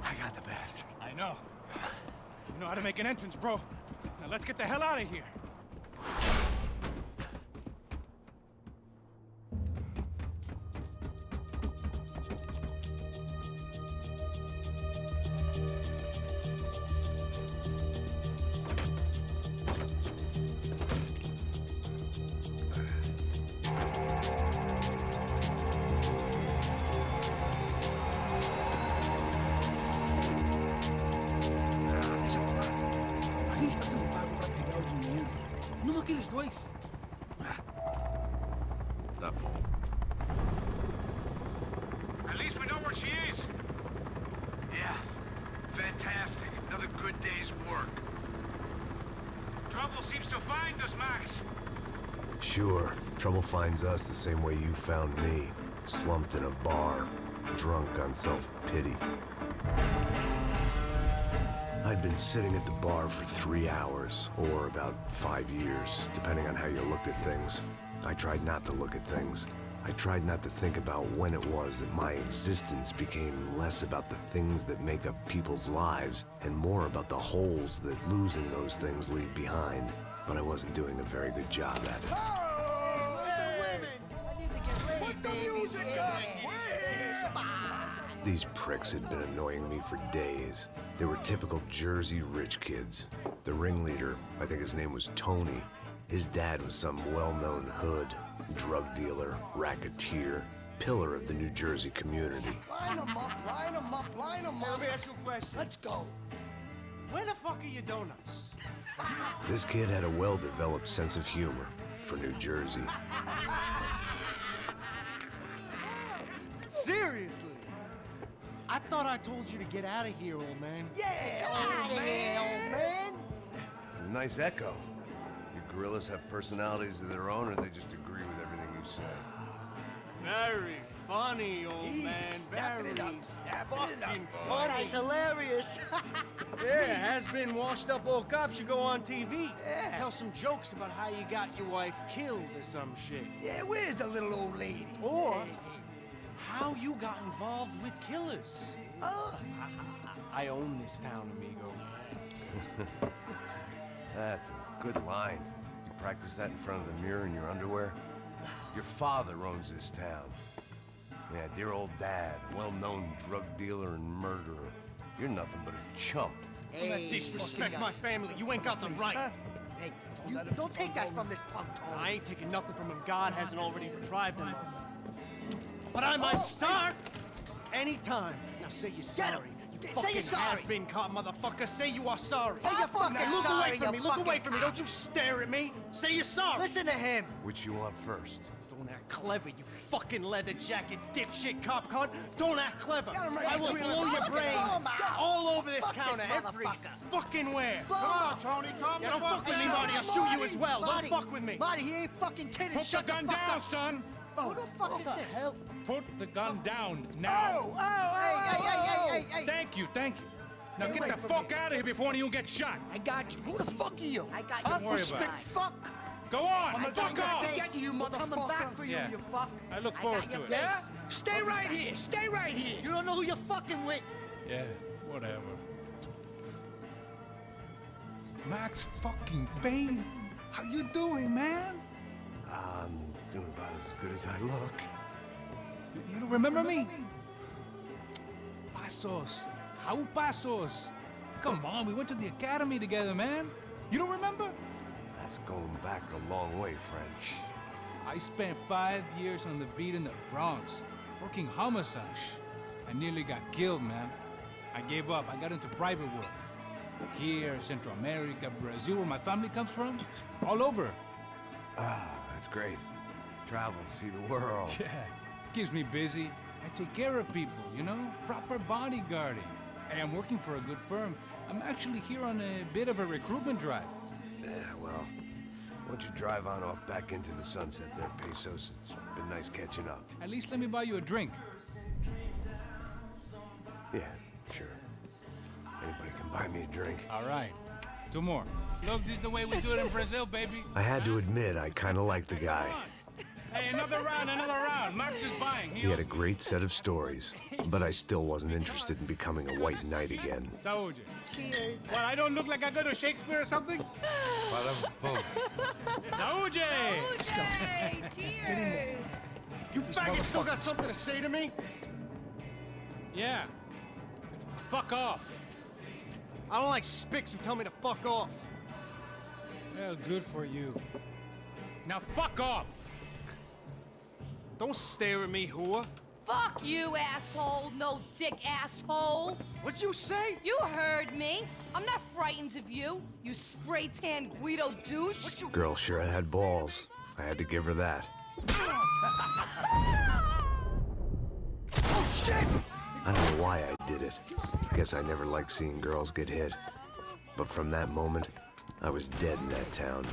I got the bastard. I know. You know how to make an entrance, bro. Now let's get the hell out of here. A gente tá sendo pago pra pegar o dinheiro. Não aqueles dois. Tá bom. At least we know where she is! Yeah. Fantastic. Another good day's work. Trouble seems to find us, Max! Sure, trouble finds us the same way you found me. Slumped in a bar, drunk on self-pity. I'd been sitting at the bar for 3 hours, or about 5 years, depending on how you looked at things. I tried not to look at things. I tried not to think about when it was that my existence became less about the things that make up people's lives, and more about the holes that losing those things leave behind. But I wasn't doing a very good job at it. These pricks had been annoying me for days. They were typical Jersey rich kids. The ringleader, I think his name was Tony. His dad was some well-known hood, drug dealer, racketeer, pillar of the New Jersey community. Line them up, line them up, line them up. Let me ask you a question. Let's go. Where the fuck are your donuts? This kid had a well-developed sense of humor for New Jersey. Seriously? I thought I told you to get out of here, old man. Yeah, old man. It's a nice echo. You gorillas have personalities of their own, or they just agree with everything you say? Very funny, old man. Very fucking funny. That's hilarious. Yeah, has-been washed-up old cop should go on TV. Yeah. Tell some jokes about how you got your wife killed or some shit. Yeah, where's the little old lady? Or how you got involved with killers. I own this town, amigo. That's a good line. You practice that in front of the mirror in your underwear? Your father owns this town. Yeah, dear old dad, well-known drug dealer and murderer. You're nothing but a chump. Hey, disrespect my family. You ain't got the right. Hey, you don't take that from this punk, Tony. I ain't taking nothing from him. God hasn't already deprived him of. But I might start anytime. Now say you're sorry. You fucking has-been caught, motherfucker. Say you are sorry. Say you're fucking Look sorry, away from me. you Look away fucking- from me. Don't you stare at me. Say you're sorry. Listen to him. Which you want first? Don't act clever, you fucking leather jacket dipshit cop cunt. Don't act clever. Got him right I will between blow the- your Look at brains him. all over this Fuck this counter, every motherfucker. fucking where. Blow Come on, him. Tony, calm Yeah, the fuck with me, Marty. I'll shoot you as well. Don't fuck with me. Marty, he ain't fucking kidding. Put the Shut gun fuck down, up. son. Who the fuck is this? Hell? Put the gun down now. Hey! Thank you. Now get the fuck out of here before one of you gets shot. I got you. Who the fuck are you? I got you. Don't worry about it. Fuck! Go on, I'm fuck off! Get you, motherfucker. Coming back for you, Yeah. you fuck. I look forward to it. Yeah? Stay right here. Stay right here. You don't know who you're fucking with. Yeah, whatever. Max fucking Payne. How you doing, man? I'm doing about as good as I look. You don't remember me? Pasos. How Pasos? Come on, we went to the academy together, man. You don't remember? That's going back a long way, French. I spent 5 years on the beat in the Bronx, working homicide. I nearly got killed, man. I gave up. I got into private work. Here, Central America, Brazil, where my family comes from. All over. Ah, that's great. Travel, see the world. Yeah, keeps me busy. I take care of people, you know? Proper bodyguarding. Hey, I'm working for a good firm. I'm actually here on a bit of a recruitment drive. Yeah, well, why don't you drive on off back into the sunset there, Pesos? It's been nice catching up. At least let me buy you a drink. Yeah, sure. Anybody can buy me a drink. All right. 2 more. Look, this is the way we do it in Brazil, baby. I had to admit, I kind of liked the guy. Hey, another round. Max is buying. He had a great set of stories, but I still wasn't interested in becoming a white knight again. Saúde. Cheers. What, I don't look like I go to Shakespeare or something? Saúde! Cheers! You faggots still got something to say to me? Yeah. Fuck off. I don't like spics who tell me to fuck off. Well, good for you. Now fuck off! Don't stare at me, whore. Fuck you, asshole. No dick asshole. What'd you say? You heard me. I'm not frightened of you, you spray-tan Guido douche. Girl sure had balls. I had to give her that. Oh, shit! I don't know why I did it. I guess I never liked seeing girls get hit. But from that moment, I was dead in that town.